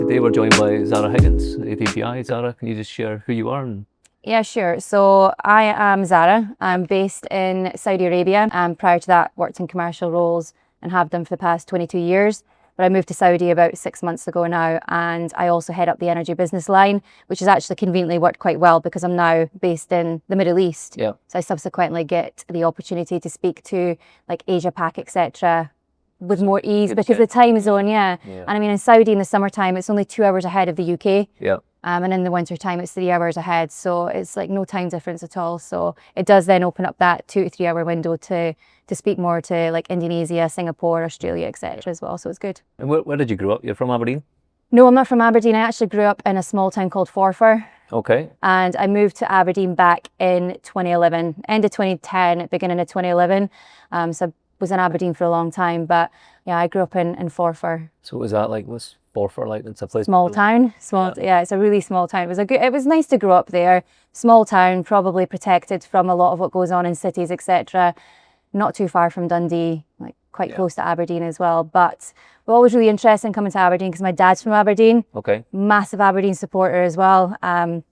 Today we're joined by Zara Higgins, ATPI. Zara, can you just share who you are? Yeah, sure. So I am Zara. I'm based in Saudi Arabia. Prior to that, worked in commercial roles and have done for the past 22 years. But I moved to Saudi about 6 months ago now, and I also head up the energy business line, which has actually conveniently worked quite well because I'm now based in the Middle East. Yeah. So I subsequently get the opportunity to speak to like Asia Pac, etc., with more ease because the time zone, yeah. And I mean, in Saudi in the summertime, it's only 2 hours ahead of the UK. Yeah. And in the winter time, it's 3 hours ahead. So it's like no time difference at all. So it does then open up that 2 to 3 hour window to speak more to like Indonesia, Singapore, Australia, etc. as well. So it's good. And where did you grow up? You're from Aberdeen? No, I'm not from Aberdeen. I actually grew up in a small town called Forfar. Okay. And I moved to Aberdeen back in 2011, end of 2010, beginning of 2011. So I was in Aberdeen for a long time, but yeah, I grew up in Forfar. So was that like, what's Forfar like? It's a place. Small town, yeah, it's a really small town. It was nice to grow up there. Small town, probably protected from a lot of what goes on in cities, etc. Not too far from Dundee, like quite close to Aberdeen as well. But we're always really interested in coming to Aberdeen because my dad's from Aberdeen. Okay. Massive Aberdeen supporter as well. And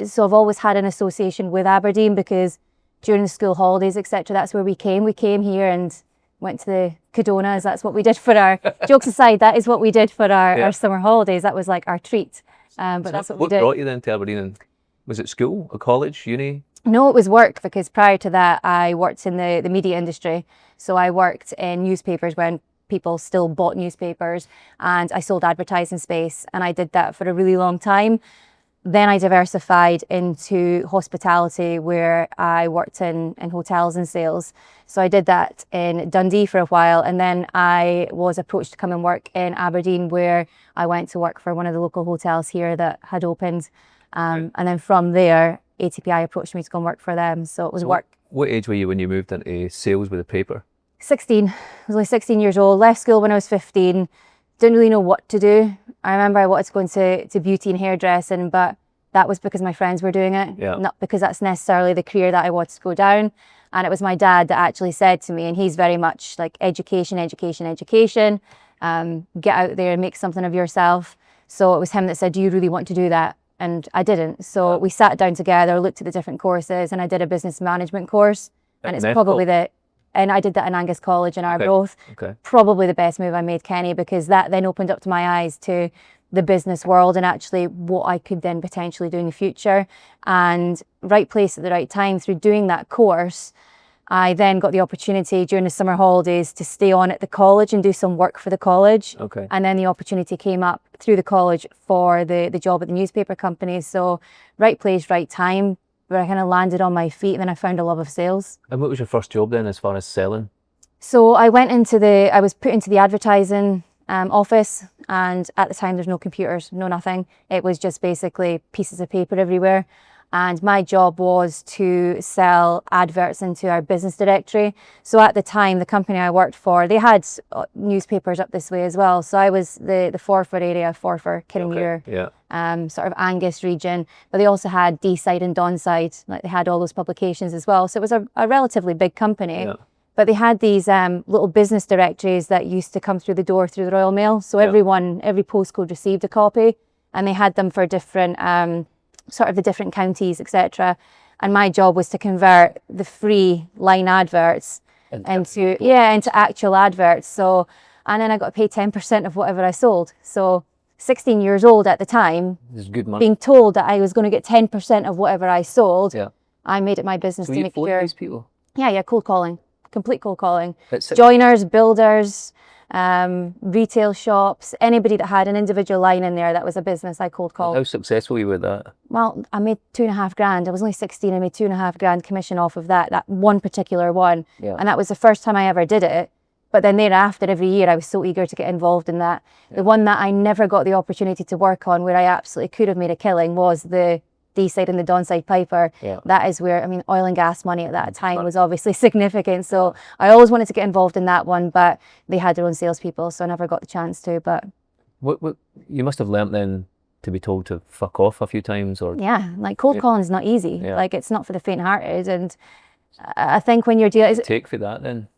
so I've always had an association with Aberdeen because during the school holidays, etc., that's where we came. We came here and went to the Cadonas. That's what we did for our, jokes aside, that is what we did for our summer holidays. That was like our treat. But so that's what we did. What brought you then to Aberdeen? And was it school, a college, uni? No, it was work because prior to that, I worked in the media industry. So I worked in newspapers when people still bought newspapers, and I sold advertising space, and I did that for a really long time. Then I diversified into hospitality where I worked in hotels and sales. So I did that in Dundee for a while, and then I was approached to come and work in Aberdeen where I went to work for one of the local hotels here that had opened. And then from there, ATPI approached me to go and work for them. So it was work. What age were you when you moved into sales with the paper? 16. I was only 16 years old. Left school when I was 15. Didn't really know what to do. I remember I wanted to go into beauty and hairdressing, but that was because my friends were doing it, not because that's necessarily the career that I wanted to go down. And it was my dad that actually said to me, and he's very much like education, education, education. Get out there and make something of yourself. So it was him that said, do you really want to do that? And I didn't. So we sat down together, looked at the different courses, and I did a business management course. And it's probably and I did that in Angus College in Arbroath. Probably the best move I made, Kenny, because that then opened up to my eyes to the business world and actually what I could then potentially do in the future. And right place at the right time. Through doing that course, I then got the opportunity during the summer holidays to stay on at the college and do some work for the college. And then the opportunity came up through the college for the job at the newspaper company. So right place, right time, where I kind of landed on my feet, and then I found a love of sales. And what was your first job then as far as selling? So I was put into the advertising office, and at the time there's no computers, no nothing. It was just basically pieces of paper everywhere. And my job was to sell adverts into our business directory. So at the time, the company I worked for, they had newspapers up this way as well. So I was the Forfar area, Forfar, Kinnamuir, sort of Angus region. But they also had D-side and Donside, like they had all those publications as well. So it was a relatively big company. But they had these little business directories that used to come through the door through the Royal Mail. So every postcode received a copy, and they had them for different sort of the different counties, etc. And my job was to convert the free line adverts into actual adverts. So, and then I got to pay 10% of whatever I sold. So 16 years old at the time, this is good money. Being told that I was going to get 10% of whatever I sold, I made it my business to make sure. These people? Yeah, cold calling, complete cold calling. Joiners, builders, retail shops, anybody that had an individual line in there that was a business, I cold called. How successful were you with that? Well, I made 2.5 grand. I was only 16. I made 2.5 grand commission off of that one particular one. And that was the first time I ever did it. But then thereafter, every year, I was so eager to get involved in that. The one that I never got the opportunity to work on, where I absolutely could have made a killing, was the D-side and the Donside Piper. That is where, I mean, oil and gas money at that time was obviously significant. So I always wanted to get involved in that one, but they had their own salespeople, so I never got the chance to. But what you must have learnt then to be told to fuck off a few times, or like cold calling is not easy. Like it's not for the faint-hearted, and I think when you're dealing, take for that then.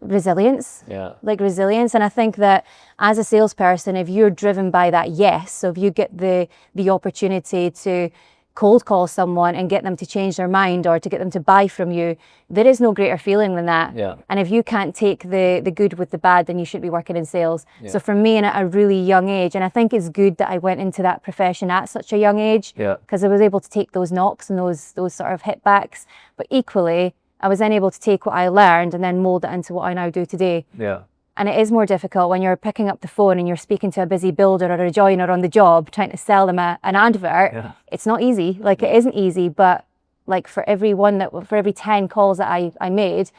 resilience. Yeah. Like resilience. And I think that as a salesperson, if you're driven by that yes, so if you get the opportunity to cold call someone and get them to change their mind or to get them to buy from you, there is no greater feeling than that. Yeah. And if you can't take the good with the bad, then you shouldn't be working in sales. Yeah. So for me, at a really young age, and I think it's good that I went into that profession at such a young age, because I was able to take those knocks and those sort of hitbacks. But equally, I was then able to take what I learned and then mold it into what I now do today. Yeah. And it is more difficult when you're picking up the phone and you're speaking to a busy builder or a joiner on the job, trying to sell them an advert. Yeah. It's not easy. Like, it isn't easy, but like for every 10 calls that I made,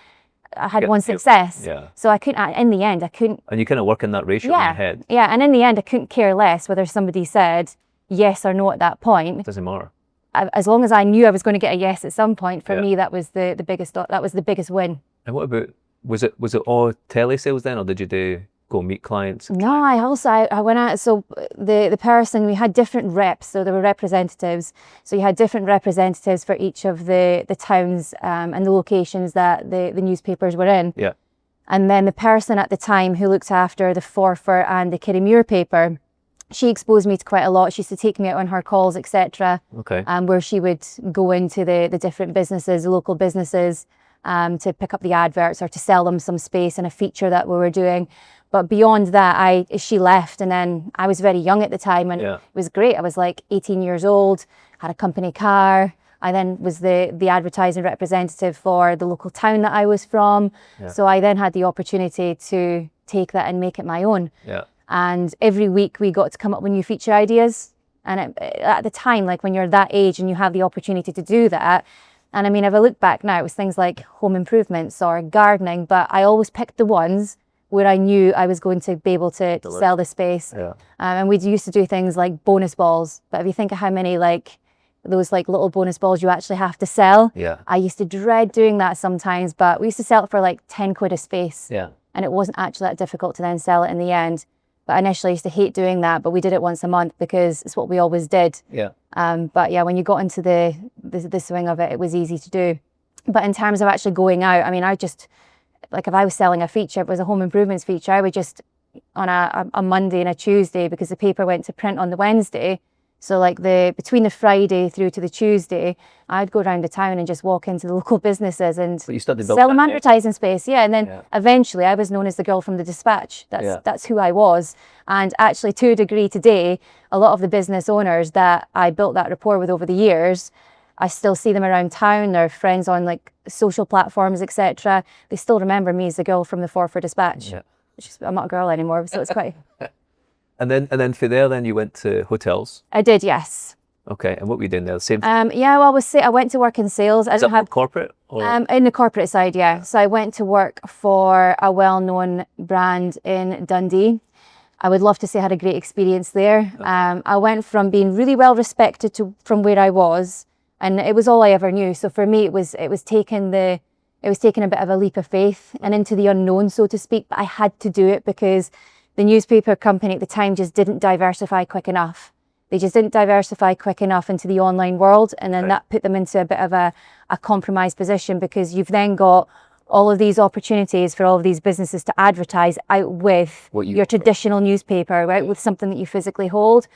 I had one success. Yeah. So I couldn't, in the end, I couldn't. And you kind of work in that ratio in your head. Yeah. And in the end, I couldn't care less whether somebody said yes or no at that point. It doesn't matter. As long as I knew I was going to get a yes at some point, for me, that was the biggest win. And what about, was it all telesales then, or did you go meet clients? No, I went out. So the person, we had different reps, so there were representatives. So you had different representatives for each of the towns and the locations that the newspapers were in. Yeah. And then the person at the time who looked after the Forfar and the Kirriemuir paper, she exposed me to quite a lot. She used to take me out on her calls, etc. Okay. Where she would go into the different businesses, the local businesses, to pick up the adverts or to sell them some space and a feature that we were doing. But beyond that, she left, and then I was very young at the time, and it was great. I was like 18 years old, had a company car. I then was the advertising representative for the local town that I was from. Yeah. So I then had the opportunity to take that and make it my own. Yeah. And every week we got to come up with new feature ideas. And at the time, like when you're that age and you have the opportunity to do that, and I mean, if I look back now, it was things like home improvements or gardening, but I always picked the ones where I knew I was going to be able to sell the space. Yeah. And we used to do things like bonus balls. But if you think of how many those little bonus balls you actually have to sell, I used to dread doing that sometimes, but we used to sell it for like 10 quid a space. Yeah. And it wasn't actually that difficult to then sell it in the end. But initially I used to hate doing that, but we did it once a month because it's what we always did. Yeah. But yeah, when you got into the swing of it, it was easy to do. But in terms of actually going out, I mean, I just, like if I was selling a feature, if it was a home improvements feature, I would just, on a Monday and a Tuesday, because the paper went to print on the Wednesday, so like between the Friday through to the Tuesday, I'd go around the town and just walk into the local businesses and sell them advertising space. Yeah, and then eventually I was known as the girl from the Dispatch. That's who I was. And actually, to a degree today, a lot of the business owners that I built that rapport with over the years, I still see them around town. They're friends on like social platforms, etc. They still remember me as the girl from the Forfar Dispatch. Yeah. I'm not a girl anymore, so it's quite... And then for there, then you went to hotels? I did, yes. Okay, and what were you doing there? Same. Yeah, well, I went to work in sales. Is that corporate? Or? In the corporate side, yeah. So I went to work for a well-known brand in Dundee. I would love to say I had a great experience there. Okay. I went from being really well respected from where I was, and it was all I ever knew. So for me, it was taking a bit of a leap of faith and into the unknown, so to speak. But I had to do it because the newspaper company at the time just didn't diversify quick enough. They just didn't diversify quick enough into the online world. And then that put them into a bit of a compromised position, because you've then got all of these opportunities for all of these businesses to advertise out with your traditional newspaper, right, with something that you physically hold.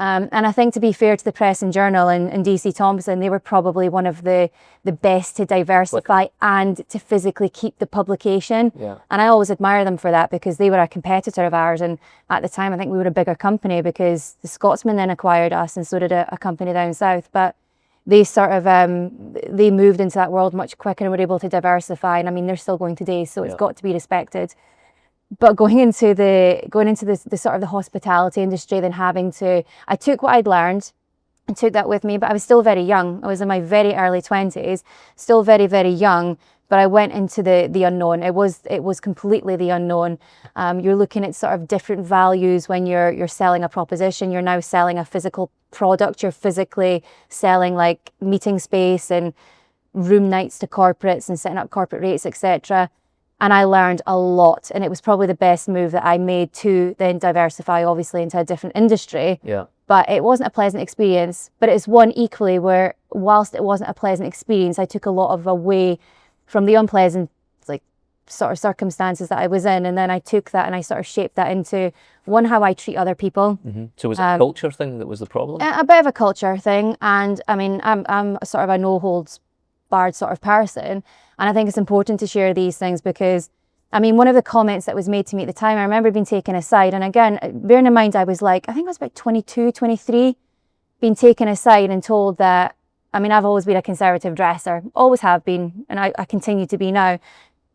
And I think, to be fair to the Press and Journal and DC Thomson, they were probably one of the best to diversify and to physically keep the publication. Yeah. And I always admire them for that, because they were a competitor of ours. And at the time, I think we were a bigger company, because the Scotsman then acquired us, and so did a company down south. But they sort of, they moved into that world much quicker and were able to diversify. And I mean, they're still going today, so it's got to be respected. But going into the sort of the hospitality industry, then I took what I'd learned and took that with me, but I was still very young. I was in my very early 20s, still very, very young, but I went into the unknown. It was completely the unknown. You're looking at sort of different values when you're selling a proposition. You're now selling a physical product. You're physically selling like meeting space and room nights to corporates and setting up corporate rates, etc. And I learned a lot, and it was probably the best move that I made to then diversify, obviously, into a different industry. Yeah. But it wasn't a pleasant experience, but it's one equally where, whilst it wasn't a pleasant experience, I took a lot of away from the unpleasant, like sort of circumstances that I was in, and then I took that and I sort of shaped that into one, how I treat other people. So was it a culture thing that was the problem? A bit of a culture thing, and I mean, I'm sort of a no holds barred sort of person, and I think it's important to share these things because, I mean, one of the comments that was made to me at the time, I remember being taken aside, and again, bearing in mind I was like, I think I was about 22, 23, being taken aside and told that, I mean, I've always been a conservative dresser, always have been, and I continue to be now.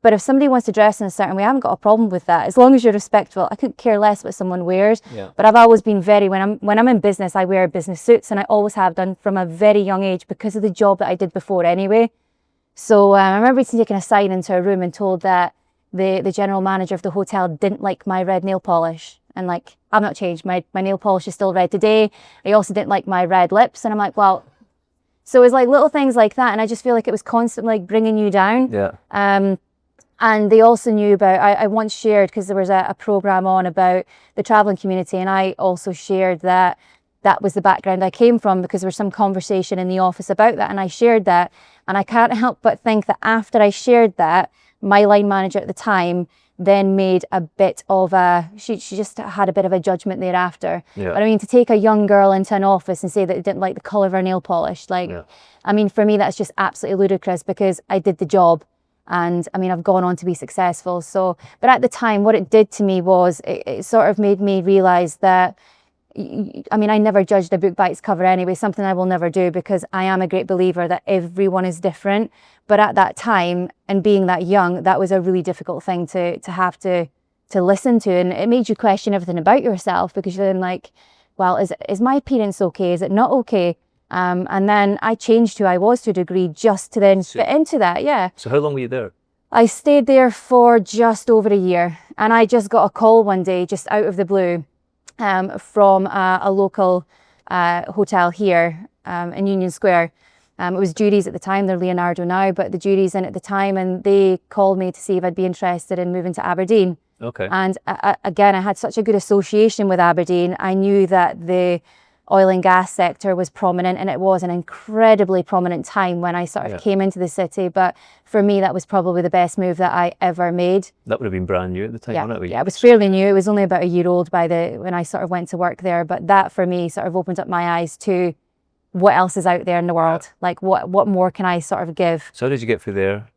But if somebody wants to dress in a certain way, I haven't got a problem with that. As long as you're respectful, I couldn't care less what someone wears. Yeah. But I've always been when I'm in business, I wear business suits, and I always have done from a very young age because of the job that I did before anyway. So I remember being taken aside into a room and told that the general manager of the hotel didn't like my red nail polish. And like, I've not changed. My nail polish is still red today. He also didn't like my red lips. And I'm like, well, so it was like little things like that. And I just feel like it was constantly like bringing you down. Yeah. And they also knew about, I once shared, because there was a program on about the traveling community, and I also shared that that was the background I came from because there was some conversation in the office about that, and I shared that. And I can't help but think that after I shared that, my line manager at the time then made a bit of she just had a bit of a judgment thereafter. Yeah. But I mean, to take a young girl into an office and say that they didn't like the colour of her nail polish, like, Yeah. I mean, for me, that's just absolutely ludicrous because I did the job. And I mean, I've gone on to be successful. So, but at the time, what it did to me was it sort of made me realize that, I mean, I never judged a book by its cover anyway, something I will never do because I am a great believer that everyone is different. But at that time, and being that young, that was a really difficult thing to have to listen to. And it made you question everything about yourself because you're then like, well, is my appearance okay? Is it not okay? And then I changed who I was to a degree just to then fit into that, yeah. So how long were you there? I stayed there for just over a year, and I just got a call one day, just out of the blue, from a local hotel here in Union Square. It was Judy's at the time, they're Leonardo now, but the Judy's in at the time, and they called me to see if I'd be interested in moving to Aberdeen. Okay. And again, I had such a good association with Aberdeen. I knew that the oil and gas sector was prominent, and it was an incredibly prominent time when I sort of came into the city. But for me, that was probably the best move that I ever made. That would have been brand new at the time, wouldn't it? Yeah, it was fairly new. It was only about a year old when I sort of went to work there. But that for me sort of opened up my eyes to what else is out there in the world. Like what more can I sort of give? So how did you get through there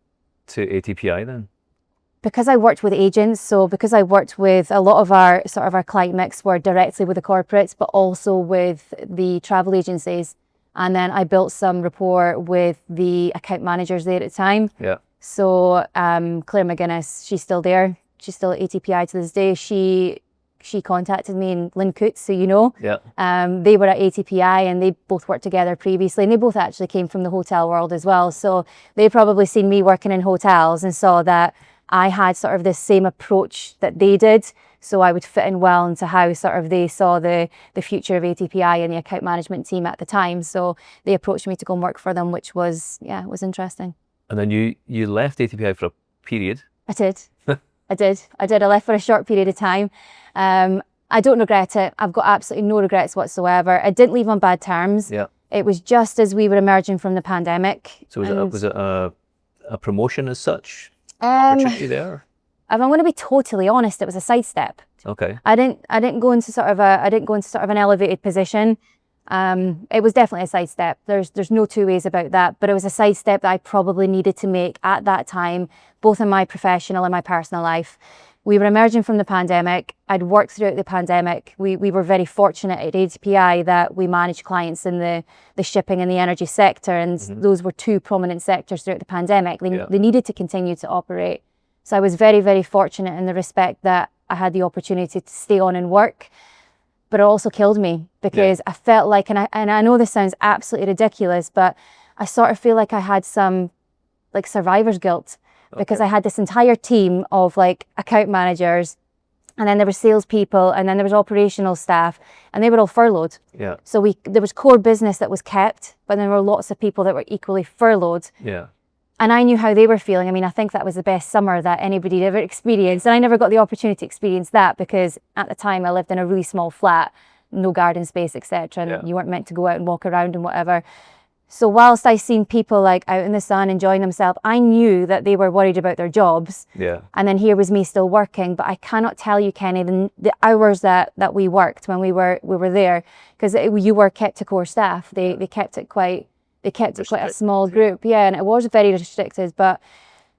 to ATPI then? Because I worked with agents, so because I worked with a lot of our client mix were directly with the corporates, but also with the travel agencies. And then I built some rapport with the account managers there at the time. Yeah. So Claire McGuinness, she's still there. She's still at ATPI to this day. She contacted me, and Lynn Coots, so you know. Yeah. They were at ATPI and they both worked together previously, and they both actually came from the hotel world as well. So they probably seen me working in hotels and saw that I had sort of this same approach that they did, so I would fit in well into how sort of they saw the future of ATPI and the account management team at the time. So they approached me to go and work for them, which was interesting. And then you left ATPI for a period. I did. I did. I left for a short period of time. I don't regret it. I've got absolutely no regrets whatsoever. I didn't leave on bad terms. Yeah. It was just as we were emerging from the pandemic. So was it a promotion as such? Opportunity there? If I'm going to be totally honest, it was a sidestep. Okay. I didn't go into sort of an elevated position. It was definitely a sidestep. There's no two ways about that. But it was a sidestep that I probably needed to make at that time, both in my professional and my personal life. We were emerging from the pandemic. I'd worked throughout the pandemic. We were very fortunate at ATPI that we managed clients in the shipping and the energy sector, and those were two prominent sectors throughout the pandemic. They needed to continue to operate. So I was very, very fortunate in the respect that I had the opportunity to stay on and work. But it also killed me because I felt like, and I know this sounds absolutely ridiculous, but I sort of feel like I had some like survivor's guilt. Because I had this entire team of like account managers, and then there were salespeople, and then there was operational staff, and they were all furloughed. Yeah. So there was core business that was kept, but there were lots of people that were equally furloughed. Yeah. And I knew how they were feeling. I mean, I think that was the best summer that anybody had ever experienced. And I never got the opportunity to experience that because at the time I lived in a really small flat, no garden space, etc. And you weren't meant to go out and walk around and whatever. So whilst I seen people like out in the sun enjoying themselves, I knew that they were worried about their jobs. Yeah. And then here was me still working. But I cannot tell you, Kenny, the hours that we worked when we were there, because you were kept to core staff. They kept it quite a small group. Yeah, and it was very restricted. But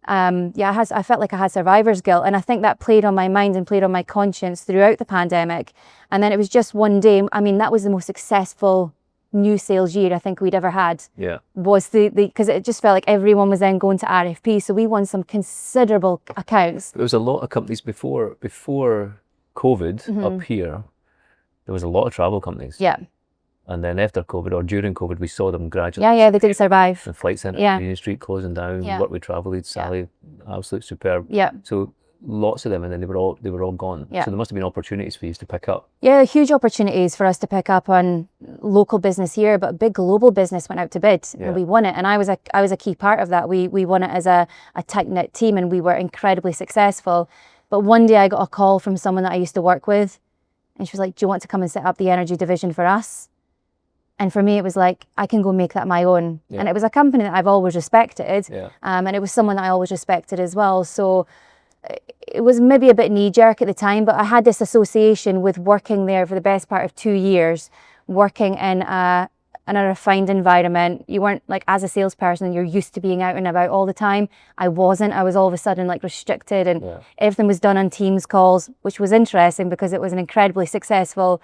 I felt like I had survivor's guilt, and I think that played on my mind and played on my conscience throughout the pandemic. And then it was just one day. I mean, that was the most successful new sales year I think we'd ever had. Yeah. Was because it just felt like everyone was then going to RFP, so we won some considerable accounts. There was a lot of companies before COVID up here. There was a lot of travel companies. Yeah. And then after COVID or during COVID, we saw them gradually. Yeah, they didn't survive. The Flight Centre, Union Street closing down. Work with Travel Lead, Sally, absolute superb. Yeah. So lots of them, and then they were all gone. Yeah. So there must have been opportunities for you to pick up. Yeah, huge opportunities for us to pick up on local business here, but big global business went out to bid, and we won it. And I was a key part of that. We won it as a tight knit team, and we were incredibly successful. But one day I got a call from someone that I used to work with, and she was like, "Do you want to come and set up the energy division for us?" And for me, it was like, I can go make that my own. Yeah. And it was a company that I've always respected. Yeah. And it was someone that I always respected as well. So it was maybe a bit knee-jerk at the time, but I had this association with working there for the best part of 2 years, working in a refined environment. You weren't, like, as a salesperson, you're used to being out and about all the time. I wasn't. I was all of a sudden, like, restricted, and everything was done on Teams calls, which was interesting because it was an incredibly successful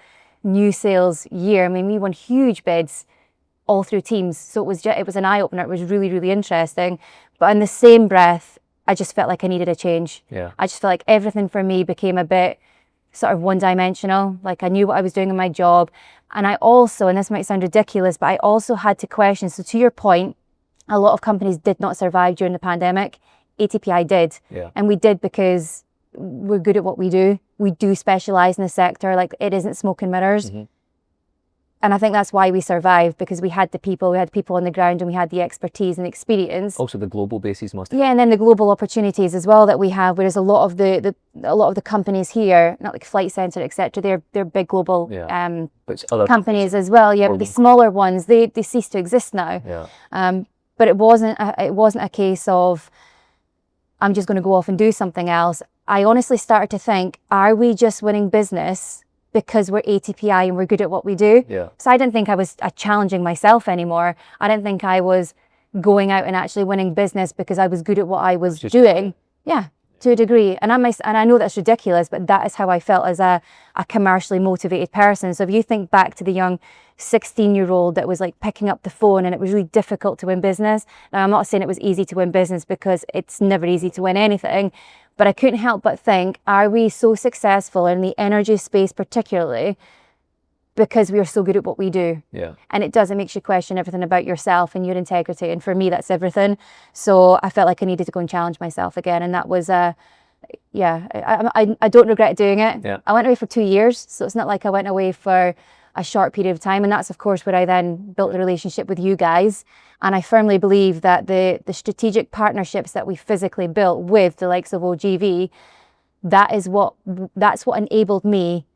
new sales year. I mean, we won huge bids all through Teams. So it was an eye-opener. It was really, really interesting. But in the same breath, I just felt like I needed a change. Yeah. I just felt like everything for me became a bit sort of one-dimensional. Like, I knew what I was doing in my job. And I also, and this might sound ridiculous, but I also had to question. So to your point, a lot of companies did not survive during the pandemic. ATPI did. Yeah. And we did because we're good at what we do. We do specialize in the sector. Like, it isn't smoke and mirrors. And I think that's why we survived, because we had people on the ground, and we had the expertise and experience. Also the global bases must have. Yeah, and then the global opportunities as well that we have, whereas a lot of the companies here, not like Flight Centre, etc., they're big global companies as well. Yeah, but the smaller ones, they cease to exist now. Yeah. But it wasn't a case of, I'm just going to go off and do something else. I honestly started to think, are we just winning business because we're ATPI and we're good at what we do? Yeah. So I didn't think I was challenging myself anymore. I didn't think I was going out and actually winning business because I was good at what I was doing. Yeah, to a degree. And I know that's ridiculous, but that is how I felt as a commercially motivated person. So if you think back to the young 16-year-old that was like picking up the phone and it was really difficult to win business. Now, I'm not saying it was easy to win business, because it's never easy to win anything. But I couldn't help but think, are we so successful in the energy space particularly because we are so good at what we do? Yeah. And it makes you question everything about yourself and your integrity. And for me, that's everything. So I felt like I needed to go and challenge myself again. And that was, I don't regret doing it. Yeah. I went away for 2 years. So it's not like I went away for a short period of time. And that's, of course, where I then built the relationship with you guys. And I firmly believe that the strategic partnerships that we physically built with the likes of OGV, that's what enabled me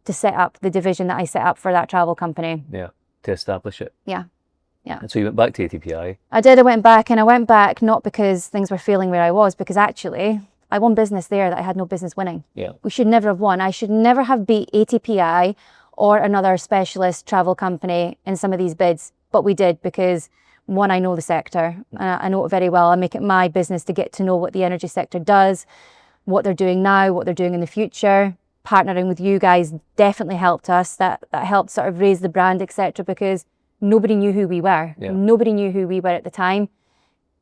to set up the division that I set up for that travel company. Yeah, to establish it. Yeah, yeah. And so you went back to ATPI? I did. I went back not because things were failing where I was, because actually I won business there that I had no business winning. Yeah. We should never have won. I should never have beat ATPI or another specialist travel company in some of these bids, but we did, because one, I know the sector. I know it very well. I make it my business to get to know what the energy sector does, what they're doing now, what they're doing in the future. Partnering with you guys definitely helped us. That helped sort of raise the brand, etc., because nobody knew who we were. Yeah. Nobody knew who we were at the time.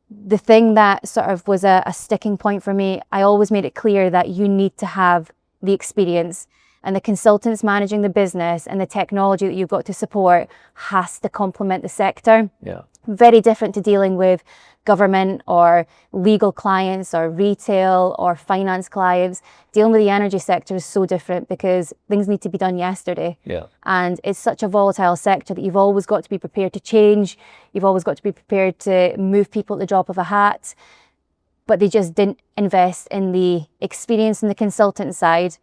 The thing that sort of was a sticking point for me, I always made it clear that you need to have the experience, and the consultants managing the business and the technology that you've got to support has to complement the sector. Yeah. Very different to dealing with government or legal clients or retail or finance clients. Dealing with the energy sector is so different, because things need to be done yesterday. Yeah. And it's such a volatile sector that you've always got to be prepared to change. You've always got to be prepared to move people at the drop of a hat. But they just didn't invest in the experience in the consultant side.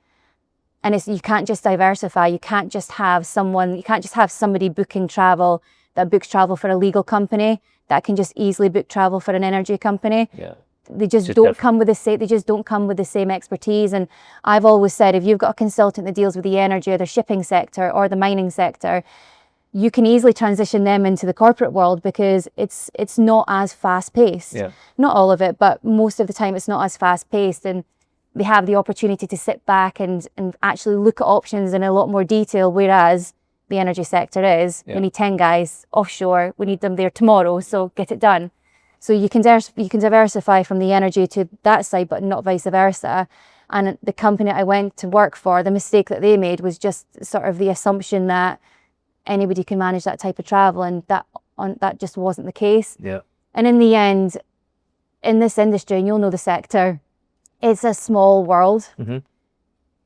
And you can't just diversify. You can't just have somebody booking travel that books travel for a legal company that can just easily book travel for an energy company. Yeah. They just don't come with the same. They just don't come with the same expertise. And I've always said, if you've got a consultant that deals with the energy or the shipping sector or the mining sector, you can easily transition them into the corporate world because it's not as fast paced. Yeah. Not all of it, but most of the time it's not as fast paced, and they have the opportunity to sit back and actually look at options in a lot more detail. Whereas the energy sector is, we need 10 guys offshore. We need them there tomorrow, so get it done. So you can diversify from the energy to that side, but not vice versa. And the company I went to work for, the mistake that they made was just sort of the assumption that anybody can manage that type of travel, and that just wasn't the case. Yeah. And in the end, in this industry, and you'll know the sector, it's a small world. Mm-hmm.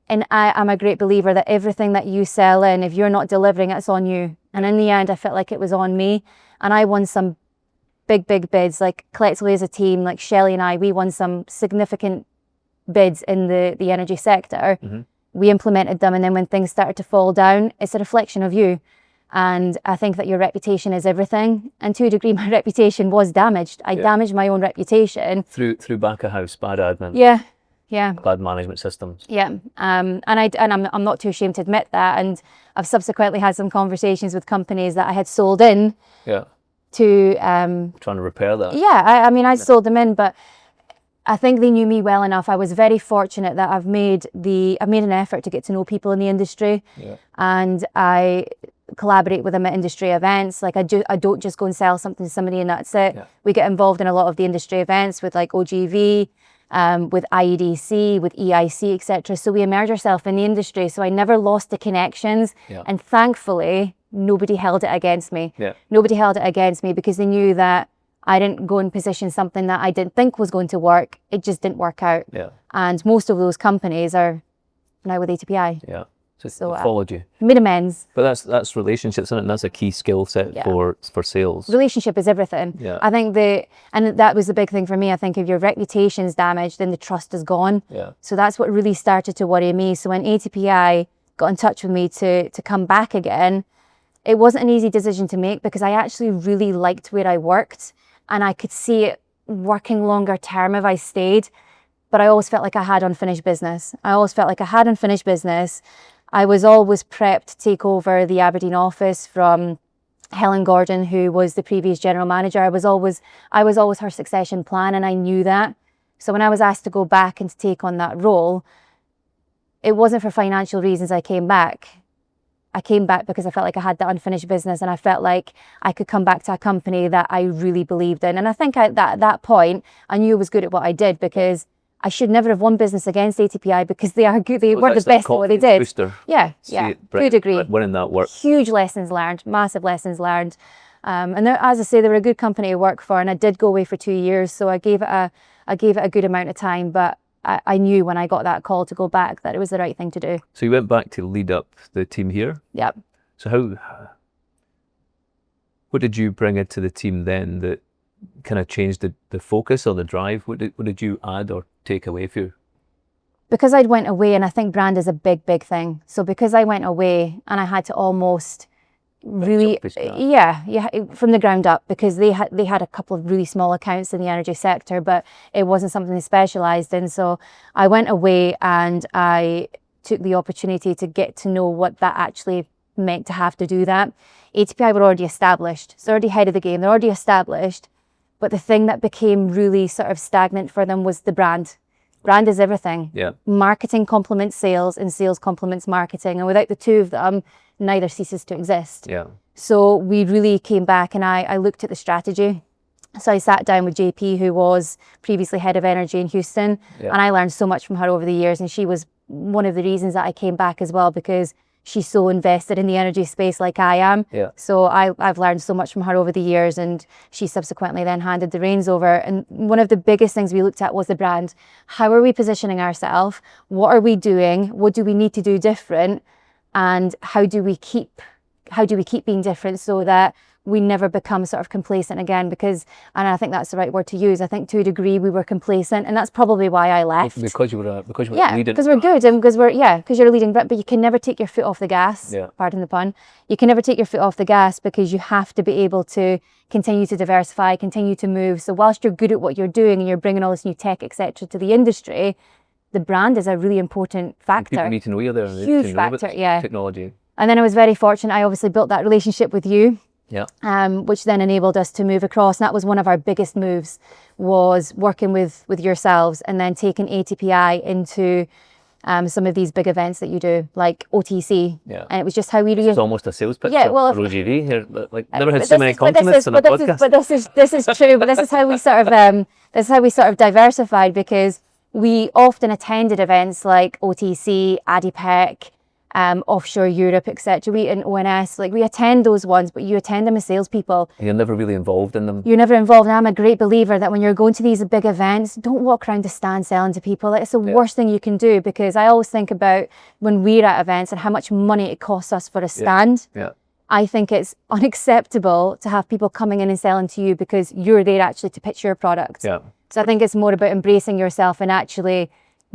And I'm a great believer that everything that you sell in, if you're not delivering, it's on you. And in the end, I felt like it was on me. And I won some big bids, like collectively as a team, like Shelley and I, we won some significant bids in the energy sector. Mm-hmm. We implemented them, and then when things started to fall down, it's a reflection of you. And I think that your reputation is everything. And to a degree, my reputation was damaged. I damaged my own reputation. Through back of house, bad admin. Yeah. Bad management systems. Yeah. And I'm not too ashamed to admit that. And I've subsequently had some conversations with companies that I had sold in. Yeah. To trying to repair that. Yeah, I sold them in, but I think they knew me well enough. I was very fortunate that I've made an effort to get to know people in the industry, and I collaborate with them at industry events. Like I don't just go and sell something to somebody and that's it. Yeah. We get involved in a lot of the industry events with like OGV, with IEDC, with EIC, etc. So we immerse ourselves in the industry. So I never lost the connections, and thankfully nobody held it against me. Yeah. Nobody held it against me because they knew that I didn't go and position something that I didn't think was going to work. It just didn't work out. Yeah. And most of those companies are now with ATPI. Yeah. So followed you. Made amends. But that's relationships, isn't it? And that's a key skill set for sales. Relationship is everything. Yeah. I think and that was the big thing for me. I think if your reputation's damaged, then the trust is gone. Yeah. So that's what really started to worry me. So when ATPI got in touch with me to come back again, it wasn't an easy decision to make because I actually really liked where I worked and I could see it working longer term if I stayed. But I always felt like I had unfinished business. I was always prepped to take over the Aberdeen office from Helen Gordon, who was the previous general manager. I was always her succession plan, and I knew that. So when I was asked to go back and to take on that role, it wasn't for financial reasons I came back. I came back because I felt like I had that unfinished business, and I felt like I could come back to a company that I really believed in. And I think at that point, I knew I was good at what I did because I should never have won business against ATPI because they are good. They were the best at what they did. Booster. Yeah. Good agree. Winning that work. Huge lessons learned, massive lessons learned. And as I say, they were a good company to work for, and I did go away for 2 years, so I gave it a good amount of time. But I knew when I got that call to go back that it was the right thing to do. So you went back to lead up the team here? Yep. So what did you bring into the team then that kind of changed the focus or the drive? What did you add or take away for you? Because I went away, and I think brand is a big thing. So because I went away and I had to almost really, from the ground up, because they had a couple of really small accounts in the energy sector, but it wasn't something they specialised in. So I went away and I took the opportunity to get to know what that actually meant to have to do that. ATPI were already established, so already ahead of the game, they're already established. But the thing that became really sort of stagnant for them was the brand. Brand is everything. Yeah. Marketing complements sales and sales complements marketing. And without the two of them, neither ceases to exist. Yeah. So we really came back and I looked at the strategy. So I sat down with JP, who was previously head of energy in Houston. Yeah. And I learned so much from her over the years. And she was one of the reasons that I came back as well, because she's so invested in the energy space like I am. Yeah. So I've learned so much from her over the years, and she subsequently then handed the reins over. And one of the biggest things we looked at was the brand. How are we positioning ourselves? What are we doing? What do we need to do different? And how do we keep being different so that we never become sort of complacent again, because, and I think that's the right word to use, I think to a degree we were complacent, and that's probably why I left. Because you were yeah, leading. because we're good, and because you're leading, but you can never take your foot off the gas, pardon the pun. You can never take your foot off the gas, because you have to be able to continue to diversify, continue to move. So whilst you're good at what you're doing and you're bringing all this new tech, etc., to the industry, the brand is a really important factor. People need to know you're there. Huge factor, Technology. And then I was very fortunate. I obviously built that relationship with you. Which then enabled us to move across. And that was one of our biggest moves, was working with yourselves and then taking ATPI into some of these big events that you do, like OTC. And it was just how we... It's almost a sales pitch for OGV here. Like, never had so many compliments on a podcast. This is true, but this is how we sort of diversified, because we often attended events like OTC, ADIPEC, offshore Europe, etc. We in ONS, like we attend those ones, but you attend them as salespeople. You're never really involved in them. You're never involved. And I'm a great believer that when you're going to these big events, don't walk around the stand selling to people. It's the worst thing you can do, because I always think about when we're at events and how much money it costs us for a stand. I think it's unacceptable to have people coming in and selling to you because you're there actually to pitch your product. So I think it's more about embracing yourself and actually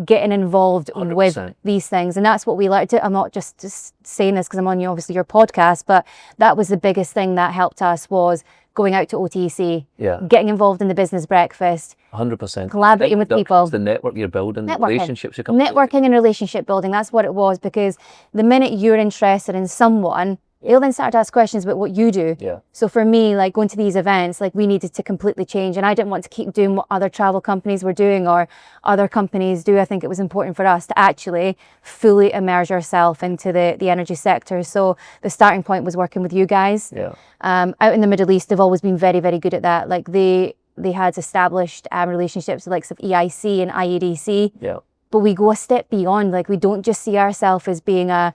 getting involved 100%. With these things, and that's what we like to do. I'm not just saying this because I'm on your podcast, but that was the biggest thing that helped us, was going out to OTC, getting involved in the business breakfast, 100%, collaborating with people. The network you're building, relationships you're networking and relationship building. That's what it was, because the minute you're interested in someone, they'll then start to ask questions about what you do. So for me, like going to these events, like we needed to completely change, and I didn't want to keep doing what other travel companies were doing or other companies do. I think it was important for us to actually fully immerse ourselves into the energy sector. So the starting point was working with you guys. Out in the Middle East, they've always been very, very good at that. Like they had established relationships with the likes of EIC and IEDC. But we go a step beyond. Like we don't just see ourselves as being a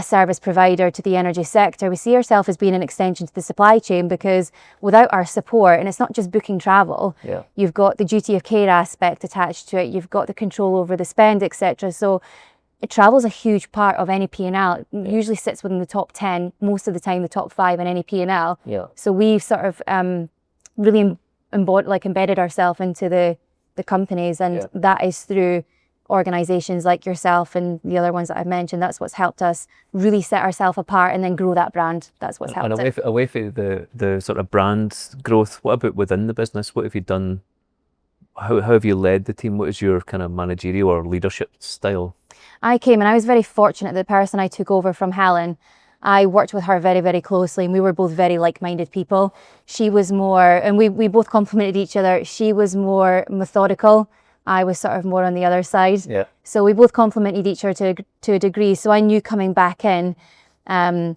service provider to the energy sector. We see ourselves as being an extension to the supply chain, because without our support, and it's not just booking travel, you've got the duty of care aspect attached to it, you've got the control over the spend, etc. So travel is a huge part of any P&L. It usually sits within the top 10, most of the time the top 5 in any P&L. So we've sort of really embedded ourselves into the companies, and that is through organizations like yourself and the other ones that I've mentioned. That's what's helped us really set ourselves apart and then grow that brand. That's what's helped it. And away from the sort of brand growth, what about within the business? What have you done? How have you led the team? What is your kind of managerial or leadership style? I came, and I was very fortunate. The person I took over from Helen, I worked with her very, very closely, and we were both very like-minded people. She was more, and we both complemented each other. She was more methodical. I was sort of more on the other side. So we both complemented each other to a degree. So I knew coming back in, and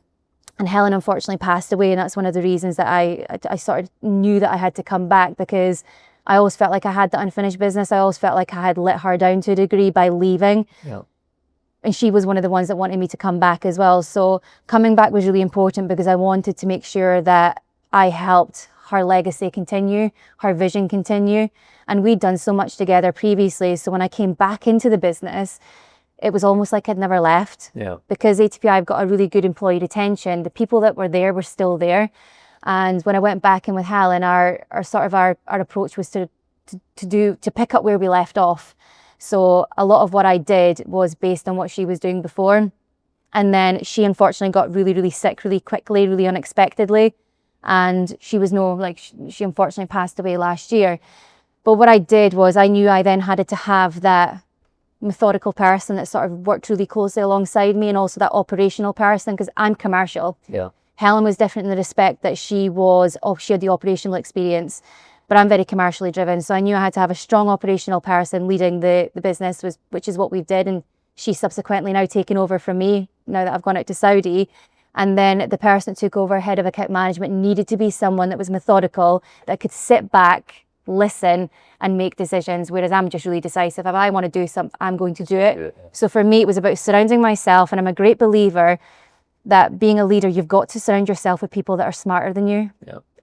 Helen unfortunately passed away, and that's one of the reasons that I sort of knew that I had to come back, because I always felt like I had the unfinished business. I always felt like I had let her down to a degree by leaving. And she was one of the ones that wanted me to come back as well. So coming back was really important, because I wanted to make sure that I helped her legacy continue, her vision continue. And we'd done so much together previously. So when I came back into the business, it was almost like I'd never left. Because ATPI, I've got a really good employee retention. The people that were there were still there. And when I went back in with Helen, our approach was to pick up where we left off. So a lot of what I did was based on what she was doing before. And then she unfortunately got really, really sick really quickly, really unexpectedly. And she unfortunately passed away last year. But what I did was, I knew I then had to have that methodical person that sort of worked really closely alongside me, and also that operational person, because I'm commercial. Helen was different in the respect that she had the operational experience, but I'm very commercially driven. So I knew I had to have a strong operational person leading the business, which is what we did. And she's subsequently now taken over from me, now that I've gone out to Saudi. And then the person that took over head of account management needed to be someone that was methodical, that could sit back, listen, and make decisions, whereas I'm just really decisive. If I want to do something, I'm going to do it. So for me, it was about surrounding myself, and I'm a great believer that being a leader, you've got to surround yourself with people that are smarter than you.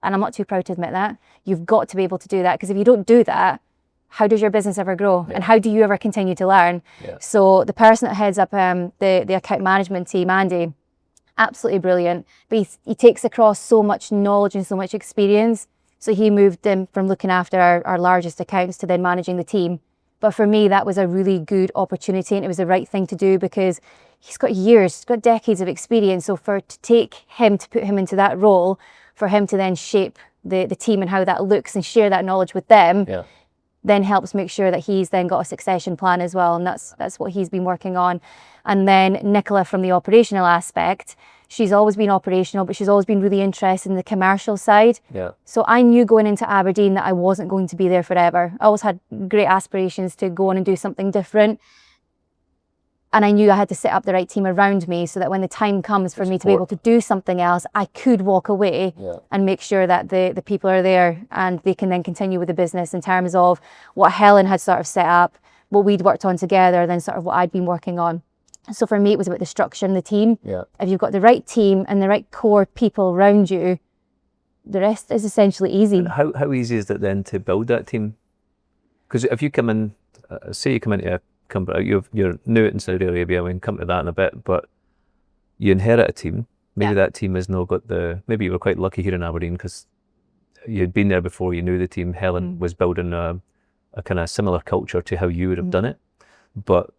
And I'm not too proud to admit that. You've got to be able to do that, because if you don't do that, how does your business ever grow? And how do you ever continue to learn? So the person that heads up the account management team, Andy, Absolutely brilliant. But he takes across so much knowledge and so much experience. So he moved in from looking after our largest accounts to then managing the team. But for me, that was a really good opportunity, and it was the right thing to do because he's got years, he's got decades of experience. So to take him, to put him into that role, for him to then shape the team and how that looks and share that knowledge with them, then helps make sure that he's then got a succession plan as well. And that's what he's been working on. And then Nicola, from the operational aspect, she's always been operational, but she's always been really interested in the commercial side. So I knew going into Aberdeen that I wasn't going to be there forever. I always had great aspirations to go on and do something different. And I knew I had to set up the right team around me so that when the time comes for me to be able to do something else, I could walk away and make sure that the people are there and they can then continue with the business in terms of what Helen had sort of set up, what we'd worked on together, then sort of what I'd been working on. So for me, it was about the structure and the team. If you've got the right team and the right core people around you, the rest is essentially easy. And how easy is it then to build that team? Because if you come in, say you come into you're new in Saudi Arabia, we can come to that in a bit, but you inherit a team. Maybe that team has not got maybe you were quite lucky here in Aberdeen because you'd been there before, you knew the team. Helen was building a kind of similar culture to how you would have done it. But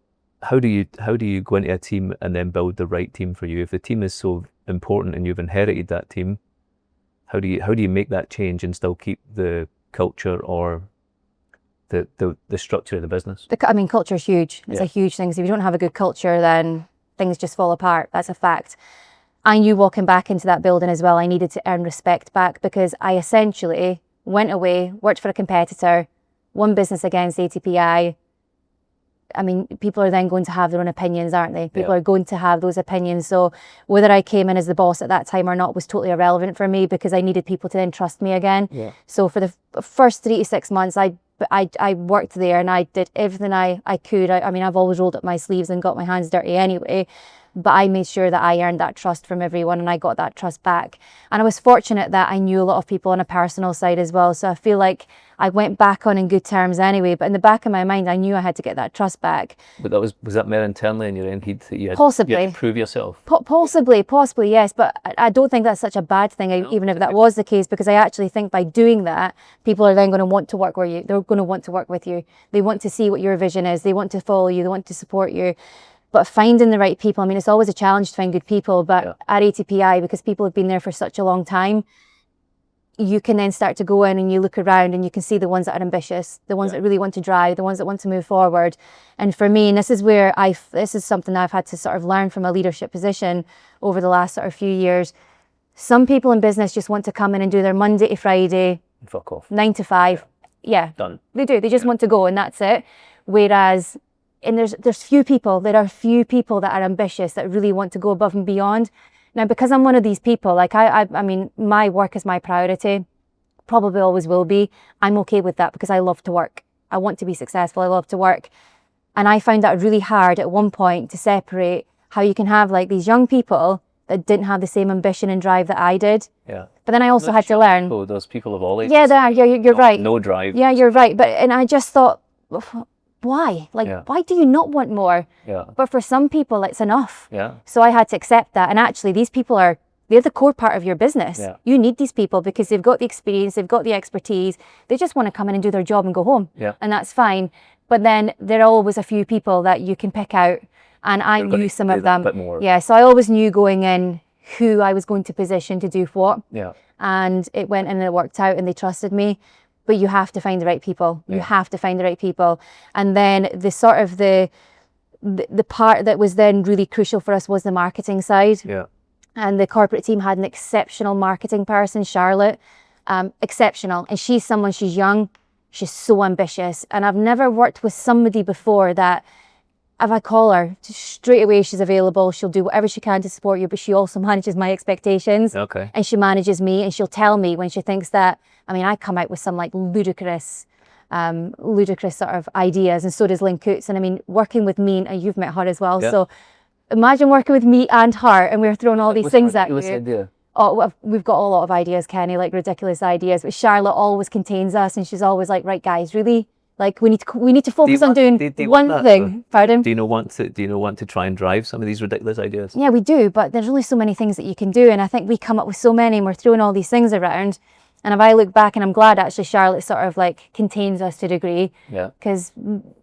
how do you go into a team and then build the right team for you? If the team is so important and you've inherited that team, how do you make that change and still keep the culture or the structure of the business? I mean, culture is huge. It's a huge thing. So if you don't have a good culture, then things just fall apart. That's a fact. I knew walking back into that building as well, I needed to earn respect back because I essentially went away, worked for a competitor, won business against ATPI. I mean, people are then going to have their own opinions, aren't they? People are going to have those opinions. So whether I came in as the boss at that time or not was totally irrelevant for me because I needed people to then trust me again. So for the first 3 to 6 months, I worked there and I did everything I could. I mean, I've always rolled up my sleeves and got my hands dirty anyway, but I made sure that I earned that trust from everyone and I got that trust back. And I was fortunate that I knew a lot of people on a personal side as well. So I feel like I went back on in good terms anyway, but in the back of my mind, I knew I had to get that trust back. But was that more internally in your own head that you had possibly to prove yourself? Possibly, yes. But I don't think that's such a bad thing, even if that was the case, because I actually think by doing that, people are then going to want to work with you. They're going to want to work with you. They want to see what your vision is. They want to follow you. They want to support you. But finding the right people, I mean, it's always a challenge to find good people, but at ATPI, because people have been there for such a long time, you can then start to go in and you look around and you can see the ones that are ambitious, the ones that really want to drive, the ones that want to move forward. And for me, and this is where this is something I've had to sort of learn from a leadership position over the last sort of few years. Some people in business just want to come in and do their Monday to Friday, fuck off, 9 to 5. Done. They do. They just want to go and that's it. Whereas, and there are few people that are ambitious that really want to go above and beyond. Now, because I'm one of these people, like I mean, my work is my priority, probably always will be. I'm okay with that because I love to work. I want to be successful. I love to work. And I found that really hard at one point to separate how you can have like these young people that didn't have the same ambition and drive that I did. But then I also had to learn. Oh, those people of all ages. Yeah, they are. You're right. No drive. Yeah, you're right. And I just thought, why? Why do you not want more? But for some people, it's enough. So I had to accept that. And actually, these people they're the core part of your business. You need these people because they've got the experience, they've got the expertise. They just want to come in and do their job and go home. And that's fine. But then there are always a few people that you can pick out. And I knew some of them. So I always knew going in who I was going to position to do what. And it went and it worked out and they trusted me. But you have to find the right people. You have to find the right people. And then the sort of the part that was then really crucial for us was the marketing side. And the corporate team had an exceptional marketing person, Charlotte, exceptional. And she's young, she's so ambitious. And I've never worked with somebody before that, if I call her, straight away she's available. She'll do whatever she can to support you, but she also manages my expectations. And she manages me and she'll tell me when she thinks that, I mean, I come out with some like ludicrous sort of ideas, and so does Lynn Coots. And I mean, working with me, and you've met her as well. So imagine working with me and her, and we're throwing all these things at you. Oh, we've got a lot of ideas, Kenny, like ridiculous ideas. But Charlotte always contains us, and she's always like, right, guys, really Like we need to focus on doing one thing. Pardon? Do you not want to try and drive some of these ridiculous ideas? Yeah, we do, but there's only so many things that you can do, and I think we come up with so many, and we're throwing all these things around. And if I look back, and I'm glad actually Charlotte sort of like contains us to a degree, because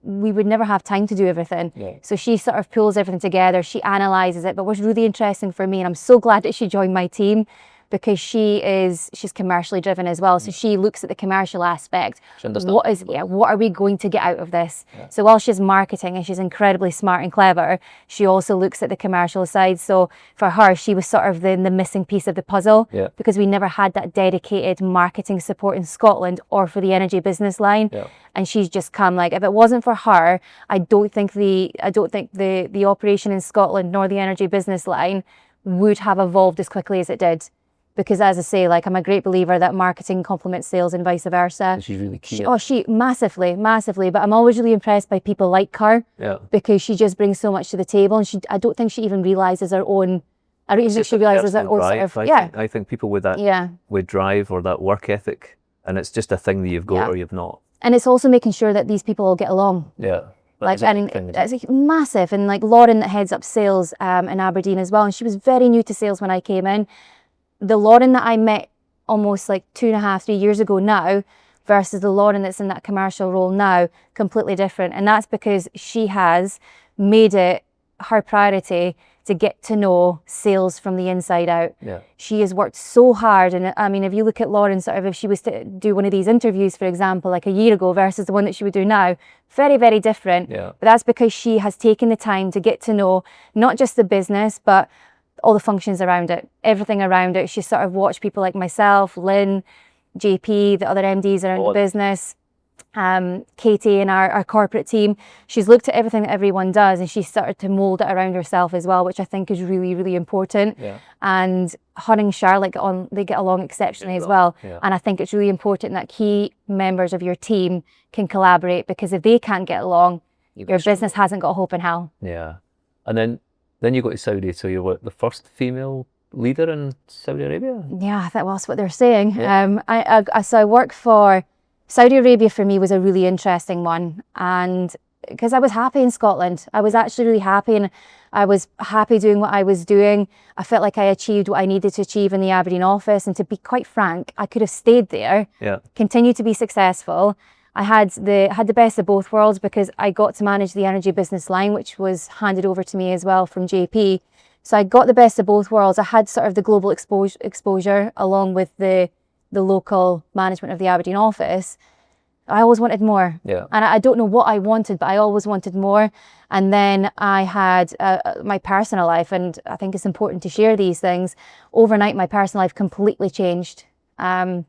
we would never have time to do everything. Yeah. So she sort of pulls everything together, she analyses it. But what's really interesting for me, and I'm so glad that she joined my team, because she's commercially driven as well. So she looks at the commercial aspect. What are we going to get out of this? Yeah. So while she's marketing and she's incredibly smart and clever, she also looks at the commercial side. So for her, she was sort of the missing piece of the puzzle, because we never had that dedicated marketing support in Scotland or for the energy business line. Yeah. And she's just come, like, if it wasn't for her, I don't think the operation in Scotland nor the energy business line would have evolved as quickly as it did. Because as I say, like, I'm a great believer that marketing complements sales and vice versa. She's really key. She massively. But I'm always really impressed by people like her, because she just brings so much to the table, and I don't think she even realizes her own. I don't think she realizes her own sort of. I think people with that, with drive or that work ethic, and it's just a thing that you've got or you've not. And it's also making sure that these people all get along. Yeah. Like, and it's massive. And like Lauren that heads up sales in Aberdeen as well, and she was very new to sales when I came in. The Lauren that I met almost like 2.5, 3 years ago now versus the Lauren that's in that commercial role now, completely different. And that's because she has made it her priority to get to know sales from the inside out. Yeah. She has worked so hard. And I mean, if you look at Lauren, sort of, if she was to do one of these interviews, for example, like a year ago versus the one that she would do now, very, very different. Yeah. But that's because she has taken the time to get to know not just the business, but all the functions around it, everything around it. She sort of watched people like myself, Lynn, JP, the other MDs around the business, Katie and our corporate team. She's looked at everything that everyone does, and she started to mould it around herself as well, which I think is really, really important. Yeah. And her and Charlotte they get along exceptionally as well. Yeah. And I think it's really important that key members of your team can collaborate, because if they can't get along, your business hasn't got a hope in hell. Yeah. And then you go to Saudi, so you're the first female leader in Saudi Arabia? Yeah, that's what they're saying. Yeah. I work for Saudi Arabia. For me was a really interesting one, and because I was happy in Scotland. I was actually really happy, and I was happy doing what I was doing. I felt like I achieved what I needed to achieve in the Aberdeen office, and to be quite frank, I could have stayed there, continued to be successful. I had the best of both worlds, because I got to manage the energy business line, which was handed over to me as well from JP. So I got the best of both worlds. I had sort of the global exposure along with the local management of the Aberdeen office. I always wanted more. Yeah. And I don't know what I wanted, but I always wanted more. And then I had my personal life, and I think it's important to share these things. Overnight, my personal life completely changed. I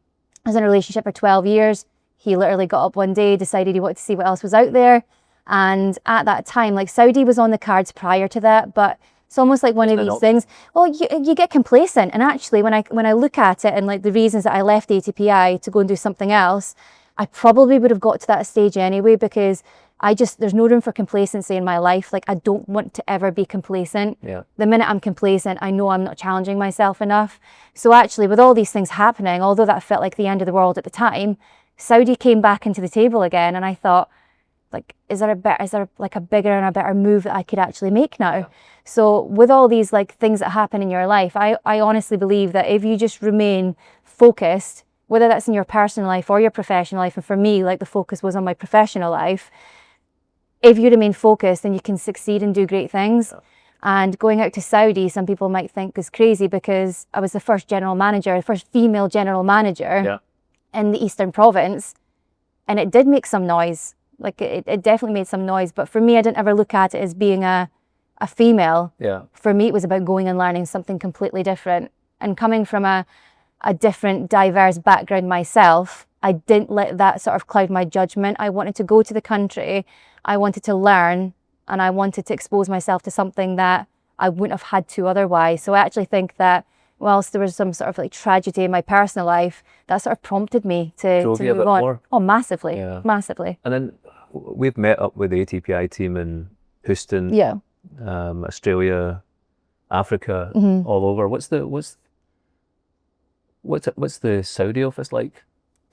was in a relationship for 12 years. He literally got up one day, decided he wanted to see what else was out there. And at that time, like, Saudi was on the cards prior to that, but it's almost like one of these things. Well, you get complacent. And actually, when I look at it and like the reasons that I left ATPI to go and do something else, I probably would have got to that stage anyway, because there's no room for complacency in my life. Like, I don't want to ever be complacent. Yeah. The minute I'm complacent, I know I'm not challenging myself enough. So actually, with all these things happening, although that felt like the end of the world at the time, Saudi came back into the table again, and I thought, like, is there like a bigger and a better move that I could actually make now? Yeah. So with all these like things that happen in your life, I honestly believe that if you just remain focused, whether that's in your personal life or your professional life, and for me, like, the focus was on my professional life, if you remain focused, then you can succeed and do great things. Yeah. And going out to Saudi, some people might think is crazy, because I was the first female general manager in the Eastern Province, and it did make some noise. Like, it definitely made some noise, but for me, I didn't ever look at it as being a female. Yeah. For me, it was about going and learning something completely different. And coming from a different, diverse background myself, I didn't let that sort of cloud my judgment. I wanted to go to the country, I wanted to learn, and I wanted to expose myself to something that I wouldn't have had to otherwise. So I actually think that whilst there was some sort of like tragedy in my personal life, that sort of prompted me to move on. More. Oh, massively, massively. And then we've met up with the ATPI team in Houston, Australia, Africa, all over. What's the Saudi office like?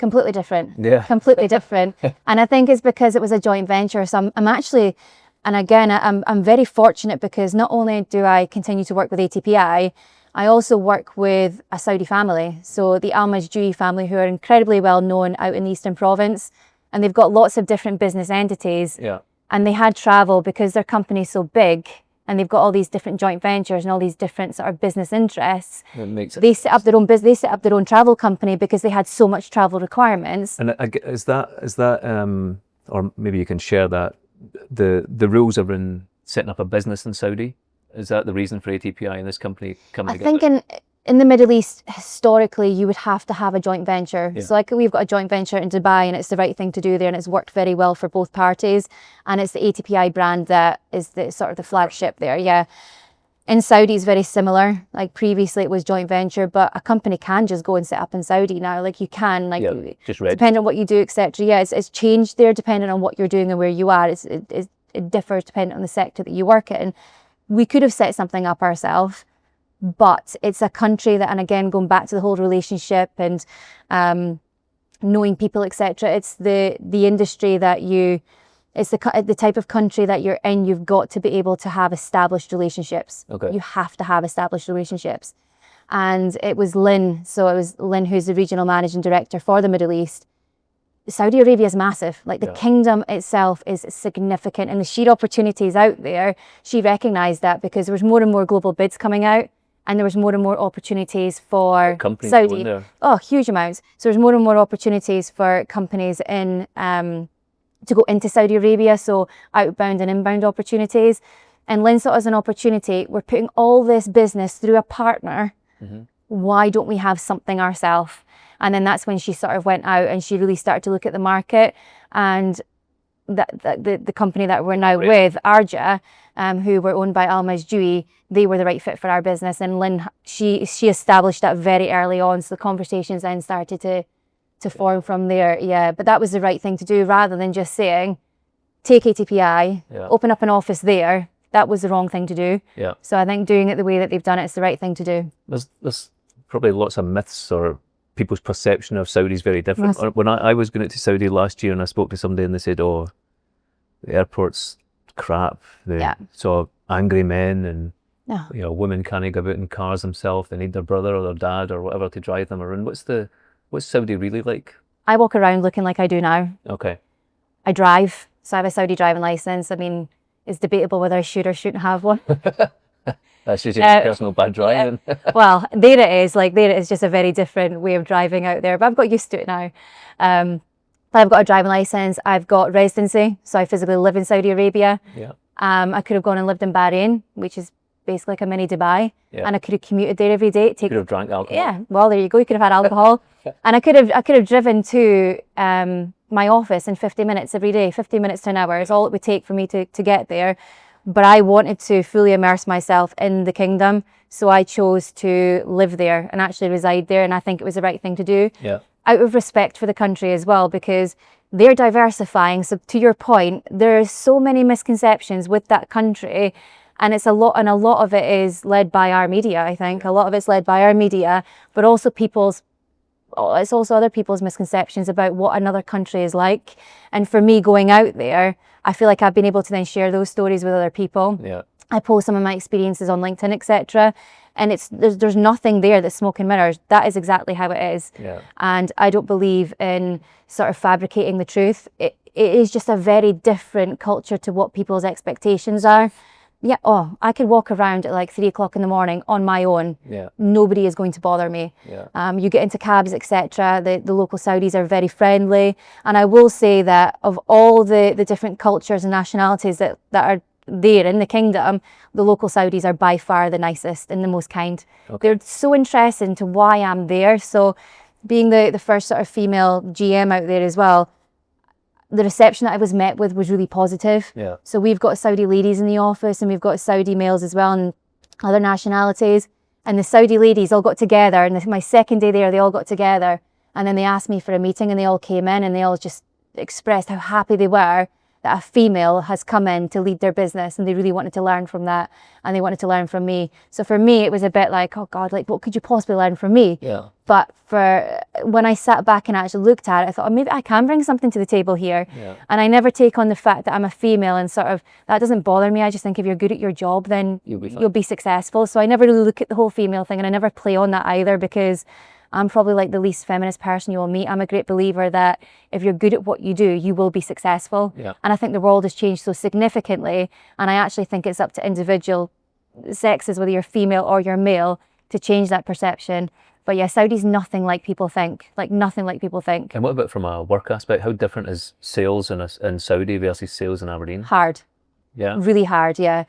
Completely different. Yeah. Completely different. And I think it's because it was a joint venture. So I'm actually, and again, I'm very fortunate because not only do I continue to work with ATPI, I also work with a Saudi family. So the Al Majdi family, who are incredibly well known out in the Eastern Province, and they've got lots of different business entities. Yeah. And they had travel because their company's so big and they've got all these different joint ventures and all these different sort of business interests. They set up their own business, they set up their own travel company because they had so much travel requirements. And is that or maybe you can share that, the rules around setting up a business in Saudi? Is that the reason for ATPI and this company coming together? I think in the Middle East, historically, you would have to have a joint venture. Yeah. So like we've got a joint venture in Dubai and it's the right thing to do there and it's worked very well for both parties. And it's the ATPI brand that is the sort of the flagship there, yeah. In Saudi, it's very similar. Like previously it was joint venture, but a company can just go and set up in Saudi now. Like you can, like just ready. Depending on what you do, etc. Yeah, it's changed there depending on what you're doing and where you are. It differs depending on the sector that you work in. We could have set something up ourselves, but it's a country that, and again, going back to the whole relationship and knowing people, etc. It's the industry that it's the type of country that you're in. You've got to be able to have established relationships. Okay. You have to have established relationships. And it was Lynn, who's the regional managing director for the Middle East. Saudi Arabia is massive. Like the kingdom itself is significant, and the sheer opportunities out there, she recognised that because there was more and more global bids coming out, and there was more and more opportunities for Saudi. Oh, huge amounts. So there's more and more opportunities for companies in to go into Saudi Arabia, so outbound and inbound opportunities. And Lynn saw it as an opportunity. We're putting all this business through a partner. Mm-hmm. Why don't we have something ourselves? And then that's when she sort of went out and she really started to look at the market. And the company that we're now with, Arja, who were owned by Al Majdi, they were the right fit for our business. And Lynn, she established that very early on. So the conversations then started to form from there. Yeah, but that was the right thing to do rather than just saying, take ATPI, open up an office there. That was the wrong thing to do. Yeah. So I think doing it the way that they've done it is the right thing to do. There's probably lots of myths or people's perception of Saudi is very different. Yes. When I was going out to Saudi last year and I spoke to somebody and they said, oh, the airport's crap. They saw angry men and women can't go out in cars themselves. They need their brother or their dad or whatever to drive them around. What's Saudi really like? I walk around looking like I do now. Okay. I drive. So I have a Saudi driving license. I mean, it's debatable whether I should or shouldn't have one. That's just personal bad driving. Well, there it is. Like there it is, just a very different way of driving out there. But I've got used to it now. I've got a driving license. I've got residency, so I physically live in Saudi Arabia. Yeah. I could have gone and lived in Bahrain, which is basically like a mini Dubai, and I could have commuted there every day. Could have drank alcohol. Yeah. Well, there you go. You could have had alcohol, and I could have driven to my office in 50 minutes every day. 50 minutes to an hour is all it would take for me to get there. But I wanted to fully immerse myself in the kingdom, so I chose to live there and actually reside there, and I think it was the right thing to do. Yeah. Out of respect for the country as well, because they're diversifying. So to your point, there are so many misconceptions with that country, and a lot of it is led by our media. I think a lot of it's led by our media, but also it's also other people's misconceptions about what another country is like. And for me, going out there, I feel like I've been able to then share those stories with other people. Yeah. I post some of my experiences on LinkedIn, etc. And there's nothing there that's smoke and mirrors. That is exactly how it is. Yeah. And I don't believe in sort of fabricating the truth. It is just a very different culture to what people's expectations are. Yeah. Oh, I could walk around at like 3 o'clock in the morning on my own. Yeah. Nobody is going to bother me. Yeah. You get into cabs, etc. The local Saudis are very friendly. And I will say that of all the different cultures and nationalities that are there in the kingdom, the local Saudis are by far the nicest and the most kind. Okay. They're so interested into why I'm there. So being the first sort of female GM out there as well, the reception that I was met with was really positive. Yeah. So we've got Saudi ladies in the office and we've got Saudi males as well and other nationalities. And the Saudi ladies all got together, and my second day there, they all got together, and then they asked me for a meeting and they all came in and they all just expressed how happy they were that a female has come in to lead their business, and they really wanted to learn from that, and they wanted to learn from me. So for me, it was a bit like, oh God, like what could you possibly learn from me? Yeah. But when I sat back and actually looked at it, I thought, oh, maybe I can bring something to the table here. Yeah. And I never take on the fact that I'm a female and sort of, that doesn't bother me. I just think if you're good at your job, then you'll be successful. So I never really look at the whole female thing, and I never play on that either, because I'm probably like the least feminist person you will meet. I'm a great believer that if you're good at what you do, you will be successful. Yeah. And I think the world has changed so significantly. And I actually think it's up to individual sexes, whether you're female or you're male, to change that perception. But yeah, Saudi's nothing like people think, like nothing like people think. And what about from a work aspect? How different is sales in Saudi versus sales in Aberdeen? Hard. Yeah. Really hard, yeah.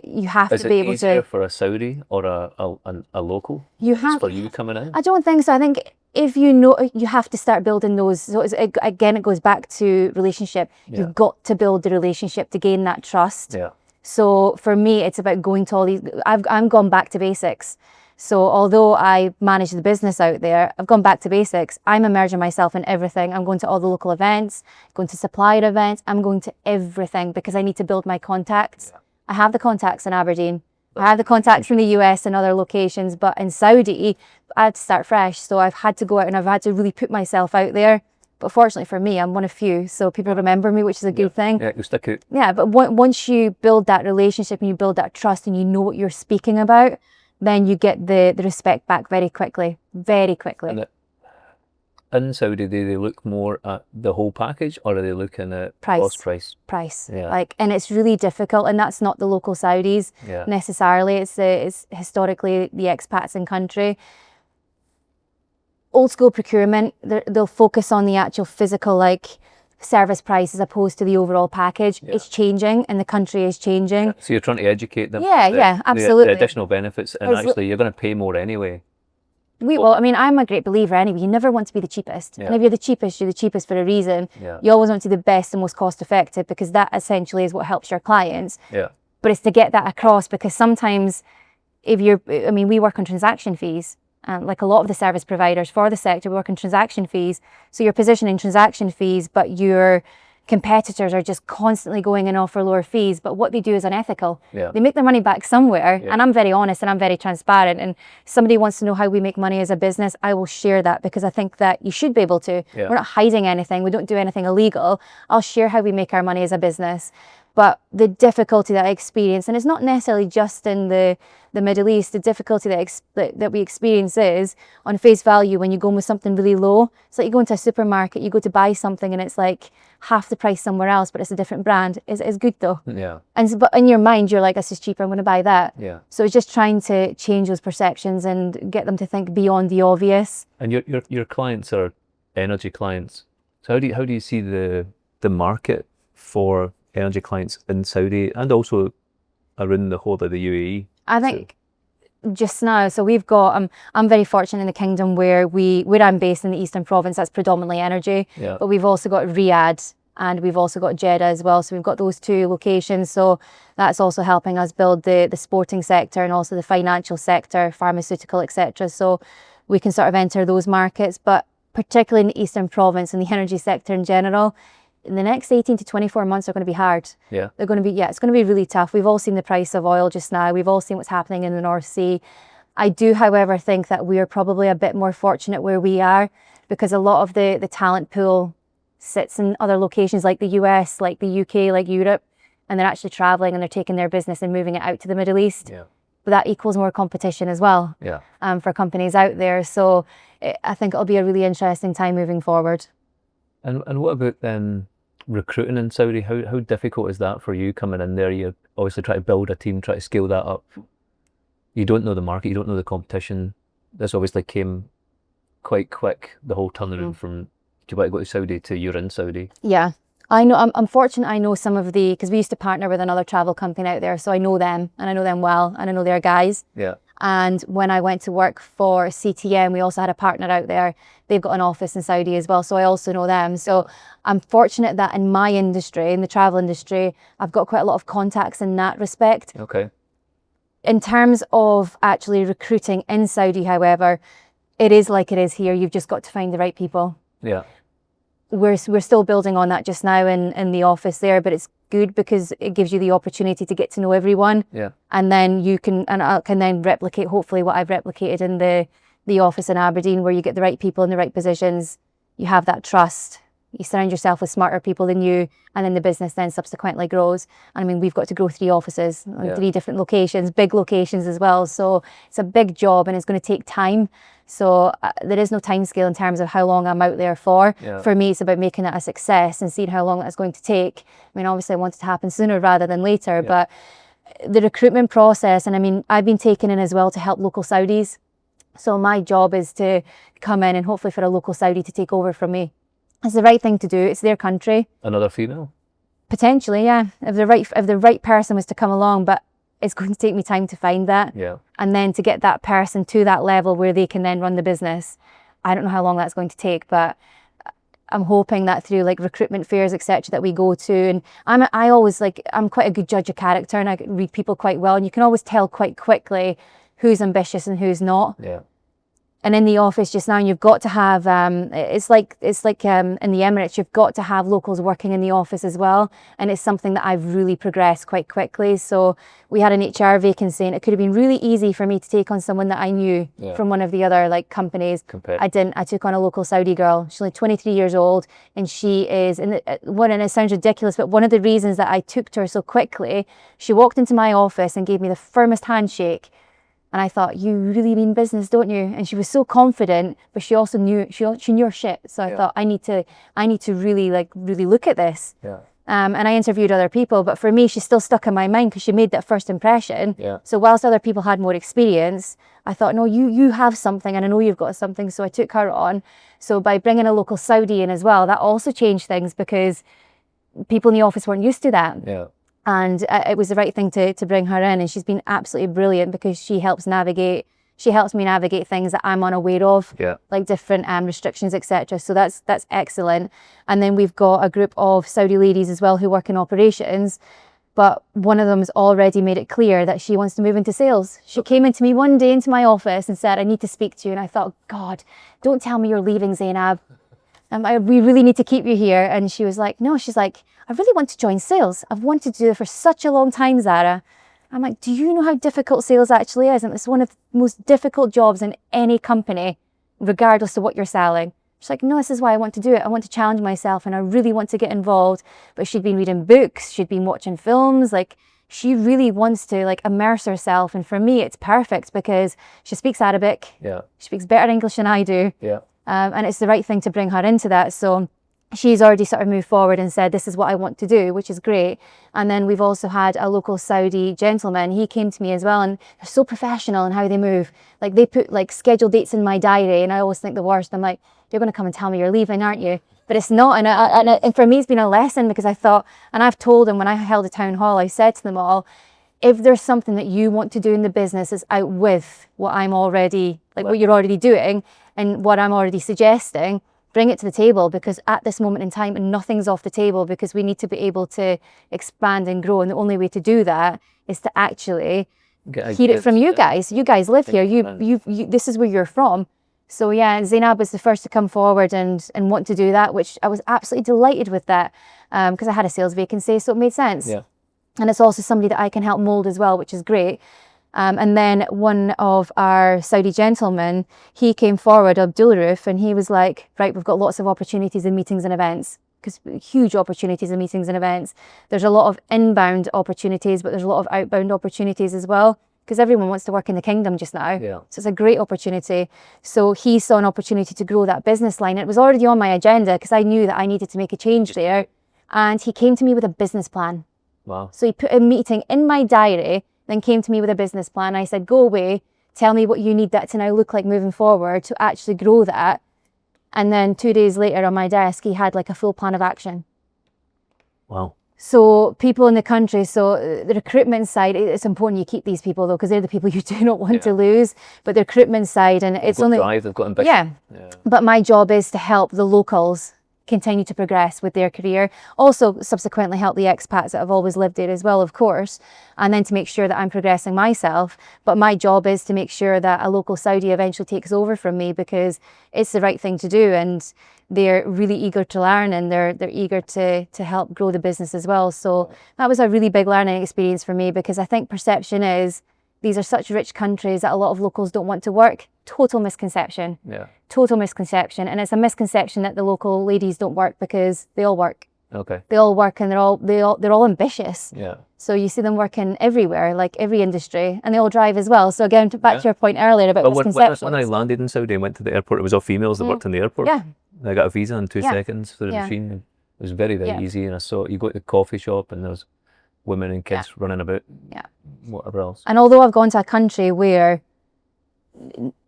You have to be able to... Is it easier for a Saudi or a local? You have... For you coming in? I don't think so. I think if you know, you have to start building those. So again, it goes back to relationship. Yeah. You've got to build the relationship to gain that trust. Yeah. So for me, it's about going to all these... I'm gone back to basics. So although I manage the business out there, I've gone back to basics. I'm immersing myself in everything. I'm going to all the local events, going to supplier events. I'm going to everything because I need to build my contacts. Yeah. I have the contacts in Aberdeen. I have the contacts from the US and other locations, but in Saudi, I had to start fresh. So I've had to go out and I've had to really put myself out there. But fortunately for me, I'm one of few, so people remember me, which is a good thing. Yeah, you stick out. Yeah, but once you build that relationship and you build that trust and you know what you're speaking about, then you get the respect back very quickly, very quickly. And in Saudi, do they look more at the whole package, or are they looking at cost price? Price. Yeah. And it's really difficult, and that's not the local Saudis necessarily. It's historically the expats in country. Old school procurement, they'll focus on the actual physical service price as opposed to the overall package. Yeah. It's changing, and the country is changing. Yeah. So you're trying to educate them. Yeah, absolutely. The additional benefits, and actually you're going to pay more anyway. I'm a great believer anyway. You never want to be the cheapest. Yeah. And if you're the cheapest for a reason. Yeah. You always want to be the best and most cost effective, because that essentially is what helps your clients. Yeah. But it's to get that across, because sometimes we work on transaction fees. Like a lot of the service providers for the sector, we work on transaction fees. So you're positioning transaction fees, but your competitors are just constantly going and offer lower fees. But what they do is unethical. Yeah. They make their money back somewhere. Yeah. And I'm very honest and I'm very transparent. And if somebody wants to know how we make money as a business, I will share that, because I think that you should be able to. Yeah. We're not hiding anything. We don't do anything illegal. I'll share how we make our money as a business. But the difficulty that I experience, and it's not necessarily just in the Middle East, the difficulty that we experience is on face value when you go with something really low. It's like you go into a supermarket, you go to buy something and it's like half the price somewhere else, but it's a different brand. It's good though. Yeah. But in your mind, you're like, this is cheaper, I'm going to buy that. Yeah. So it's just trying to change those perceptions and get them to think beyond the obvious. And your clients are energy clients. So how do you see the market for energy clients in Saudi and also around the whole of the UAE? I think just now, so we've got, I'm very fortunate in the kingdom where I'm based in the Eastern Province, that's predominantly energy, but we've also got Riyadh and we've also got Jeddah as well. So we've got those two locations. So that's also helping us build the sporting sector and also the financial sector, pharmaceutical, etc. So we can sort of enter those markets, but particularly in the Eastern Province and the energy sector in general, in the next 18 to 24 months are going to be hard. Yeah. They're going to be, it's going to be really tough. We've all seen the price of oil just now. We've all seen what's happening in the North Sea. I do, however, think that we are probably a bit more fortunate where we are, because a lot of the talent pool sits in other locations like the US, like the UK, like Europe, and they're actually traveling and they're taking their business and moving it out to the Middle East. Yeah. But that equals more competition as well. Yeah. For companies out there. So I think it'll be a really interesting time moving forward. And what about then recruiting in Saudi? How difficult is that for you coming in there? You obviously try to build a team, try to scale that up. You don't know the market, you don't know the competition. This obviously came quite quick, the whole turnaround from do you want to go to Saudi to you're in Saudi. Yeah, I know. I'm fortunate. I know some of because we used to partner with another travel company out there, so I know them and I know them well and I know their guys. Yeah. And when I went to work for CTM, we also had a partner out there. They've got an office in Saudi as well, so I also know them. So I'm fortunate that in my industry, in the travel industry, I've got quite a lot of contacts in that respect. Okay. In terms of actually recruiting in Saudi, however, it is like it is here. You've just got to find the right people. Yeah. we're still building on that just now in the office there, but it's good because it gives you the opportunity to get to know everyone. Yeah. And then I can then replicate hopefully what I've replicated in the office in Aberdeen, where you get the right people in the right positions, you have that trust, you surround yourself with smarter people than you, and then the business then subsequently grows. And I mean, we've got to grow 3 offices, 3 different locations, big locations as well. So it's a big job and it's going to take time. So there is no time scale in terms of how long I'm out there for. Yeah. For me, it's about making it a success and seeing how long that's going to take. I mean, obviously I want it to happen sooner rather than later, but the recruitment process, and I mean, I've been taken in as well to help local Saudis. So my job is to come in and hopefully for a local Saudi to take over from me. It's the right thing to do. It's their country. Another female? Potentially, yeah. If the right person was to come along, but it's going to take me time to find that. Yeah. And then to get that person to that level where they can then run the business. I don't know how long that's going to take, but I'm hoping that through like recruitment fairs, etc., that we go to, and I'm quite a good judge of character, and I read people quite well, and you can always tell quite quickly who's ambitious and who's not. Yeah. And in the office just now, you've got to have, it's like in the Emirates, you've got to have locals working in the office as well. And it's something that I've really progressed quite quickly. So we had an HR vacancy and it could have been really easy for me to take on someone that I knew from one of the other like companies. I didn't. I took on a local Saudi girl. She's only 23 years old and she is, and it sounds ridiculous, but one of the reasons that I took to her so quickly, she walked into my office and gave me the firmest handshake. And I thought, you really mean business, don't you? And she was so confident, but she also knew she knew her shit. So I thought, I need to really look at this. Yeah. And I interviewed other people, but for me, she's still stuck in my mind because she made that first impression. Yeah. So whilst other people had more experience, I thought, no, you have something, and I know you've got something. So I took her on. So by bringing a local Saudi in as well, that also changed things because people in the office weren't used to that. Yeah. And it was the right thing to bring her in, and she's been absolutely brilliant because she helps me navigate things that I'm unaware of, like different restrictions, etc. So that's excellent. And then we've got a group of Saudi ladies as well who work in operations, but one of them's already made it clear that she wants to move into sales. She came into me one day into my office and said, I need to speak to you. And I thought, God, don't tell me you're leaving, Zainab. We really need to keep you here. And she was like, no, she's like, I really want to join sales. I've wanted to do it for such a long time, Zara. I'm like, do you know how difficult sales actually is? And it's one of the most difficult jobs in any company, regardless of what you're selling. She's like, no, this is why I want to do it. I want to challenge myself and I really want to get involved. But she'd been reading books, she'd been watching films, like she really wants to like immerse herself. And for me, it's perfect because she speaks Arabic. Yeah. She speaks better English than I do. Yeah. And it's the right thing to bring her into that. So she's already sort of moved forward and said, this is what I want to do, which is great. And then we've also had a local Saudi gentleman. He came to me as well, and they're so professional in how they move. Like they put like scheduled dates in my diary, and I always think the worst. I'm like, you're going to come and tell me you're leaving, aren't you? But it's not. And for me, it's been a lesson because I thought, and I've told them when I held a town hall, I said to them all, if there's something that you want to do in the business is out with what I'm already, like what you're already doing and what I'm already suggesting, bring it to the table, because at this moment in time, nothing's off the table because we need to be able to expand and grow. And the only way to do that is to actually hear it from you guys. You guys live here. You this is where you're from. So yeah, Zainab was the first to come forward and want to do that, which I was absolutely delighted with that because I had a sales vacancy, so it made sense. Yeah. And it's also somebody that I can help mold as well, which is great. And then one of our Saudi gentlemen, he came forward, Abdulruf, and he was like, right, we've got lots of opportunities in meetings and events, because huge opportunities in meetings and events. There's a lot of inbound opportunities, but there's a lot of outbound opportunities as well, because everyone wants to work in the kingdom just now. Yeah. So it's a great opportunity. So he saw an opportunity to grow that business line. It was already on my agenda because I knew that I needed to make a change there. And he came to me with a business plan. Wow. So he put a meeting in my diary, then came to me with a business plan. I said, go away, tell me what you need that to now look like moving forward to actually grow that. And then 2 days later on my desk, he had like a full plan of action. Wow. So people in the country, so the recruitment side, it's important you keep these people though, because they're the people you do not want to lose. But the recruitment side, and it's only drive, they've got ambition. Yeah. But my job is to help the locals continue to progress with their career. Also subsequently help the expats that have always lived there as well, of course, and then to make sure that I'm progressing myself. But my job is to make sure that a local Saudi eventually takes over from me, because it's the right thing to do, and they're really eager to learn, and they're eager to help grow the business as well. So that was a really big learning experience for me, because I think perception is these are such rich countries that a lot of locals don't want to work. Total misconception. Yeah. Total misconception. And it's a misconception that the local ladies don't work, because they all work. Okay. They all work, and they're all ambitious. Yeah. So you see them working everywhere, like every industry, and they all drive as well. So again, back to your point earlier about misconceptions. When I landed in Saudi and went to the airport, it was all females that worked in the airport. Yeah. I got a visa in 2 seconds for the machine. It was very, very easy. And I saw you go to the coffee shop and there was women and kids running about. Yeah. Whatever else. And although I've gone to a country where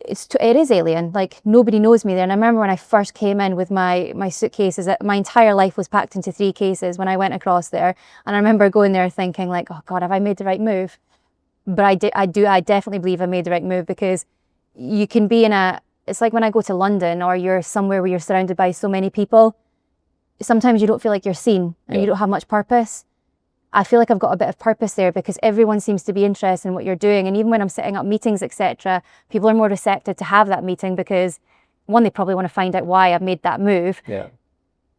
it is alien, like nobody knows me there. And I remember when I first came in with my suitcases, that my entire life was packed into 3 cases when I went across there. And I remember going there thinking like, oh God, have I made the right move? But I definitely believe I made the right move, because you can be it's like when I go to London, or you're somewhere where you're surrounded by so many people, sometimes you don't feel like you're seen, and you don't have much purpose. I feel like I've got a bit of purpose there, because everyone seems to be interested in what you're doing. And even when I'm setting up meetings, etc., people are more receptive to have that meeting, because 1, they probably want to find out why I've made that move. Yeah.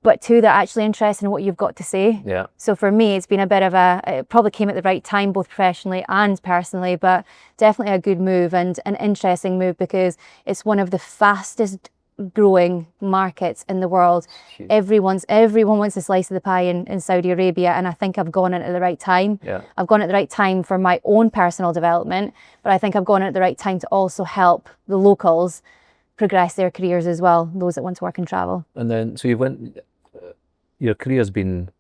But 2, they're actually interested in what you've got to say. Yeah. So for me, it's been a bit of it probably came at the right time, both professionally and personally, but definitely a good move and an interesting move, because it's one of the fastest growing markets in the world. Everyone wants a slice of the pie in Saudi Arabia, and I think I've gone in at the right time. Yeah. I've gone at the right time for my own personal development, but I think I've gone at the right time to also help the locals progress their careers as well, those that want to work in travel. And then, so your career's been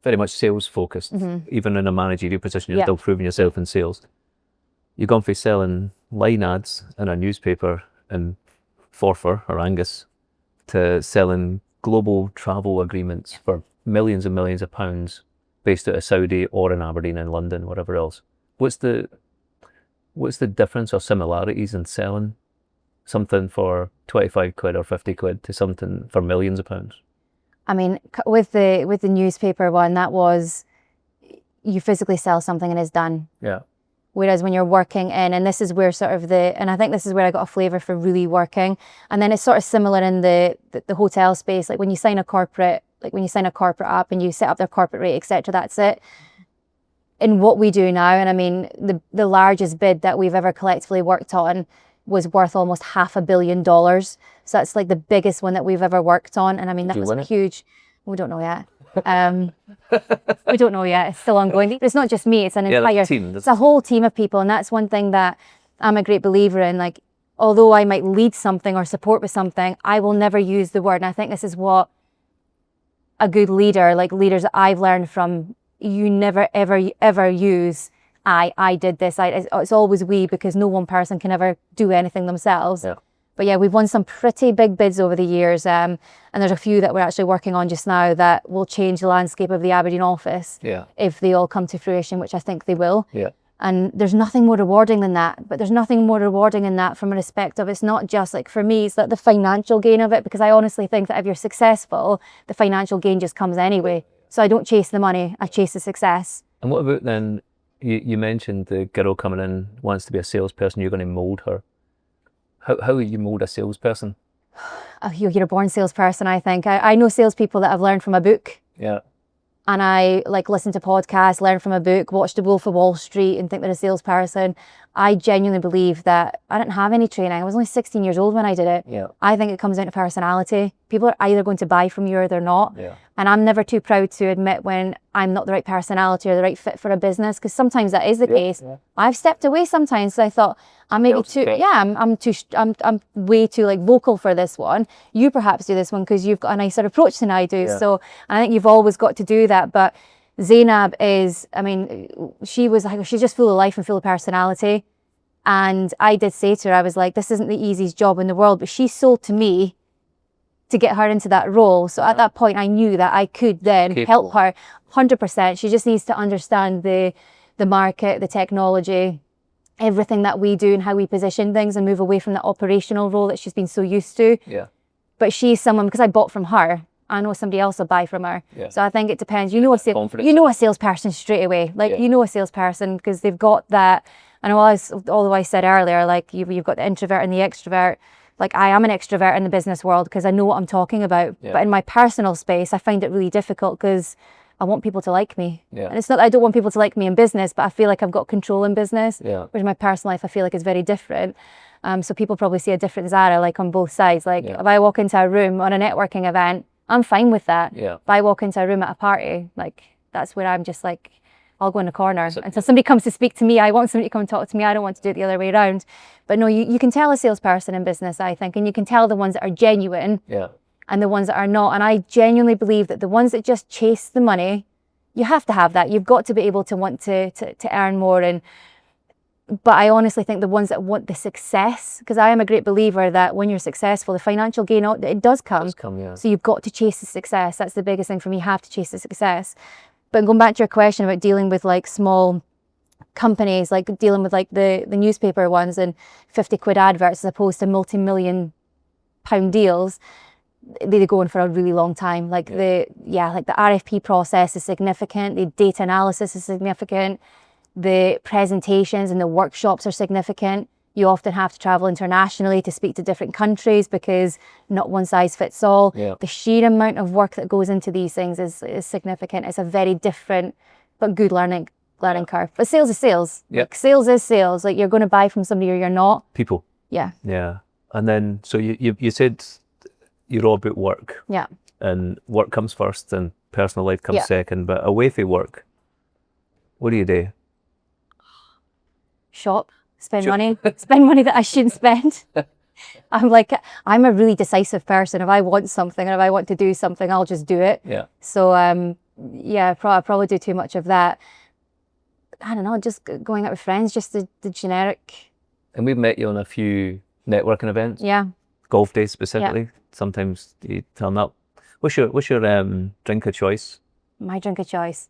very much sales focused. Even in a managerial position, you're still proving yourself in sales. You've gone from selling line ads in a newspaper in Forfar or Angus to selling global travel agreements for millions and millions of pounds based out of Saudi or in Aberdeen and London, whatever else. What's the difference or similarities in selling something for 25 quid or 50 quid to something for millions of pounds? I mean, with the newspaper one, that was, you physically sell something and it's done. Yeah. Whereas when you're working in, and this is where sort of and I think this is where I got a flavour for really working. And then it's sort of similar in the hotel space, like when you sign a corporate app and you set up their corporate rate, etc. That's it. In what we do now, and I mean, the largest bid that we've ever collectively worked on was worth almost $500 million. So that's like the biggest one that we've ever worked on. And I mean, that was huge. We don't know yet. We don't know yet. It's still ongoing. But it's not just me. It's an entire team. It's a whole team of people. And that's one thing that I'm a great believer in. Like, although I might lead something or support with something, I will never use the word. And I think this is what a good leader, like leaders that I've learned from, you never, ever use I did this. It's always we, because no one person can ever do anything themselves. Yeah. But yeah, we've won some pretty big bids over the years. And there's a few that we're actually working on just now that will change the landscape of the Aberdeen office if they all come to fruition, which I think they will. Yeah. And there's nothing more rewarding than that. But there's nothing more rewarding than that from a respect of, it's not just like, for me, it's like the financial gain of it, because I honestly think that if you're successful, the financial gain just comes anyway. So I don't chase the money, I chase the success. And what about then, you mentioned the girl coming in wants to be a salesperson, you're going to mould her. How will you mould a salesperson? Oh, you're a born salesperson, I think. I know salespeople that I've learned from a book. Yeah. And I like listen to podcasts, learn from a book, watch The Wolf of Wall Street and think they're a salesperson. I genuinely believe that I didn't have any training. I was only 16 years old when I did it. Yeah. I think it comes down to personality. People are either going to buy from you or they're not. Yeah. And I'm never too proud to admit when I'm not the right personality or the right fit for a business, because sometimes that is the case. Yeah. I've stepped away sometimes because I thought I'm maybe I'm way too like vocal for this one. You perhaps do this one because you've got a nicer approach than I do. Yeah. So I think you've always got to do that. But Zainab is, I mean, she's just full of life and full of personality. And I did say to her, I was like, this isn't the easiest job in the world, but she sold to me to get her into that role. So at that point, I knew that I could then help her 100%. She just needs to understand the market, the technology, everything that we do and how we position things, and move away from the operational role that she's been so used to. Yeah. But she's someone, because I bought from her, I know somebody else will buy from her. Yeah. So I think it depends. You know a salesperson straight away. Like you know a salesperson because they've got that. And although I said earlier, like you've got the introvert and the extrovert. Like I am an extrovert in the business world because I know what I'm talking about. Yeah. But in my personal space, I find it really difficult because I want people to like me. Yeah. And it's not that I don't want people to like me in business, but I feel like I've got control in business. Yeah. Whereas my personal life, I feel like is very different. So people probably see a different Zara, like on both sides. Like if I walk into a room on a networking event, I'm fine with that. Yeah. If I walk into a room at a party, like that's where I'm just like, I'll go in the corner. Until somebody comes to speak to me, I want somebody to come and talk to me. I don't want to do it the other way around. But no, you can tell a salesperson in business, I think, and you can tell the ones that are genuine and the ones that are not. And I genuinely believe that the ones that just chase the money, you have to have that. You've got to be able to want to earn more. But I honestly think the ones that want the success, because I am a great believer that when you're successful, the financial gain, it does come. It does come, yeah. So you've got to chase the success. That's the biggest thing for me. You have to chase the success. But going back to your question about dealing with like small companies, like dealing with like the newspaper ones and 50 quid adverts as opposed to multi-million pound deals, they go on for a really long time. Like the RFP process is significant, the data analysis is significant, the presentations and the workshops are significant. You often have to travel internationally to speak to different countries because not one size fits all. Yeah. The sheer amount of work that goes into these things is significant. It's a very different but good learning curve. But sales is sales. Yeah. Like sales is sales. Like you're going to buy from somebody or you're not. People. Yeah. Yeah. And then, so you said you're all about work. Yeah. And work comes first and personal life comes second. But away from work, what do you do? Shop. Spend money that I shouldn't spend. I'm a really decisive person. If I want something and if I want to do something, I'll just do it. Yeah. So I probably do too much of that. I don't know, just going out with friends, just the generic. And we've met you on a few networking events. Yeah. Golf days specifically. Yeah. Sometimes you turn up. What's your drink of choice? My drink of choice.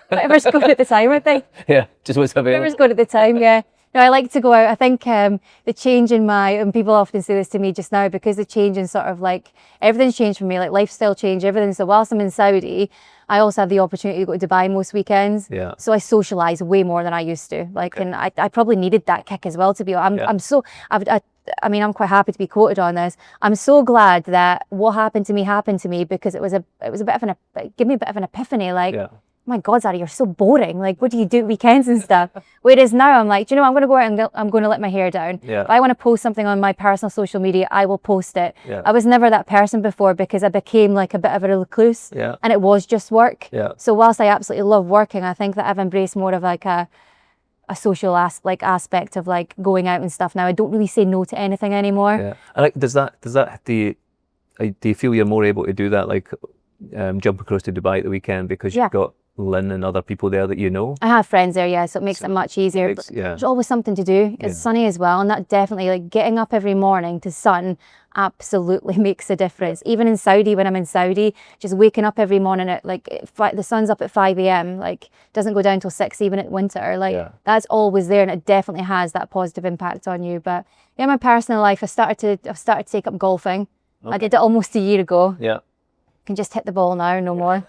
Whatever's good at the time, I think. Yeah, just what's available. Whatever's good at the time, yeah. No, I like to go out. I think the change in and people often say this to me just now, because the change in sort of like, everything's changed for me, like lifestyle change, everything. So whilst I'm in Saudi, I also have the opportunity to go to Dubai most weekends. Yeah. So I socialise way more than I used to. Like, and I probably needed that kick as well, to be honest. I'm quite happy to be quoted on this. I'm so glad that what happened to me because it was a bit of give me a bit of an epiphany. Like, my God, Zara, you're so boring. Like, what do you do at weekends and stuff? Whereas now I'm like, do you know, I'm going to go out and I'm going to let my hair down. Yeah. If I want to post something on my personal social media, I will post it. Yeah. I was never that person before because I became like a bit of a recluse. Yeah. And it was just work. Yeah. So whilst I absolutely love working, I think that I've embraced more of like a social aspect of like going out and stuff now. I don't really say no to anything anymore. Yeah. And like, do you feel you're more able to do that, like jump across to Dubai at the weekend because you've got Lynn and other people there that you know? I have friends there, yeah, so it makes it much easier. There's always something to do. It's sunny as well, and that definitely, like, getting up every morning to sun absolutely makes a difference. Even in Saudi, when I'm in Saudi, just waking up every morning at like the sun's up at 5 a.m, like doesn't go down till 6 even at winter. Like that's always there, and it definitely has that positive impact on you. But yeah, my personal life, I've started to take up golfing. I did it almost a year ago. Yeah. Can just hit the ball now, no more.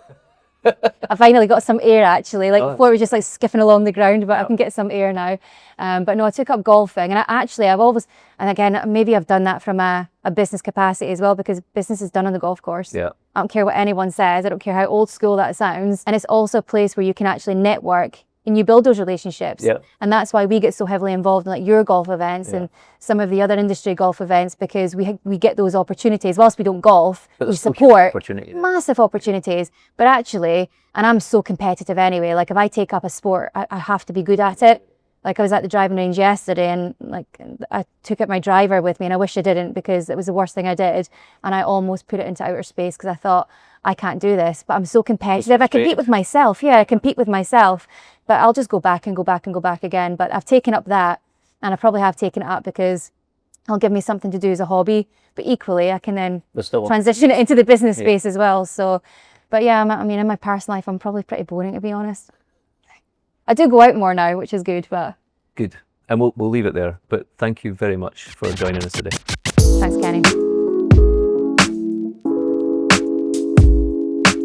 I finally got some air actually. Like before it was just like skiffing along the ground, but I can get some air now. But no, I took up golfing, and I've always, and again, maybe I've done that from a business capacity as well, because business is done on the golf course. Yeah. I don't care what anyone says. I don't care how old school that sounds. And it's also a place where you can actually network and you build those relationships. Yeah. And that's why we get so heavily involved in like your golf events and some of the other industry golf events, because we get those opportunities. Whilst we don't golf, we support massive opportunities. But actually, and I'm so competitive anyway, like if I take up a sport, I have to be good at it. Like I was at the driving range yesterday, and like I took up my driver with me, and I wish I didn't, because it was the worst thing I did. And I almost put it into outer space because I thought, I can't do this. But I'm so competitive. I compete with myself. Yeah, I compete with myself. But I'll just go back and go back and go back again. But I've taken up that, and I probably have taken it up because it'll give me something to do as a hobby. But equally, I can then transition it into the business space as well. So, but yeah, I mean, in my personal life, I'm probably pretty boring, to be honest. I do go out more now, which is good, but... Good. And we'll leave it there. But thank you very much for joining us today. Thanks, Kenny.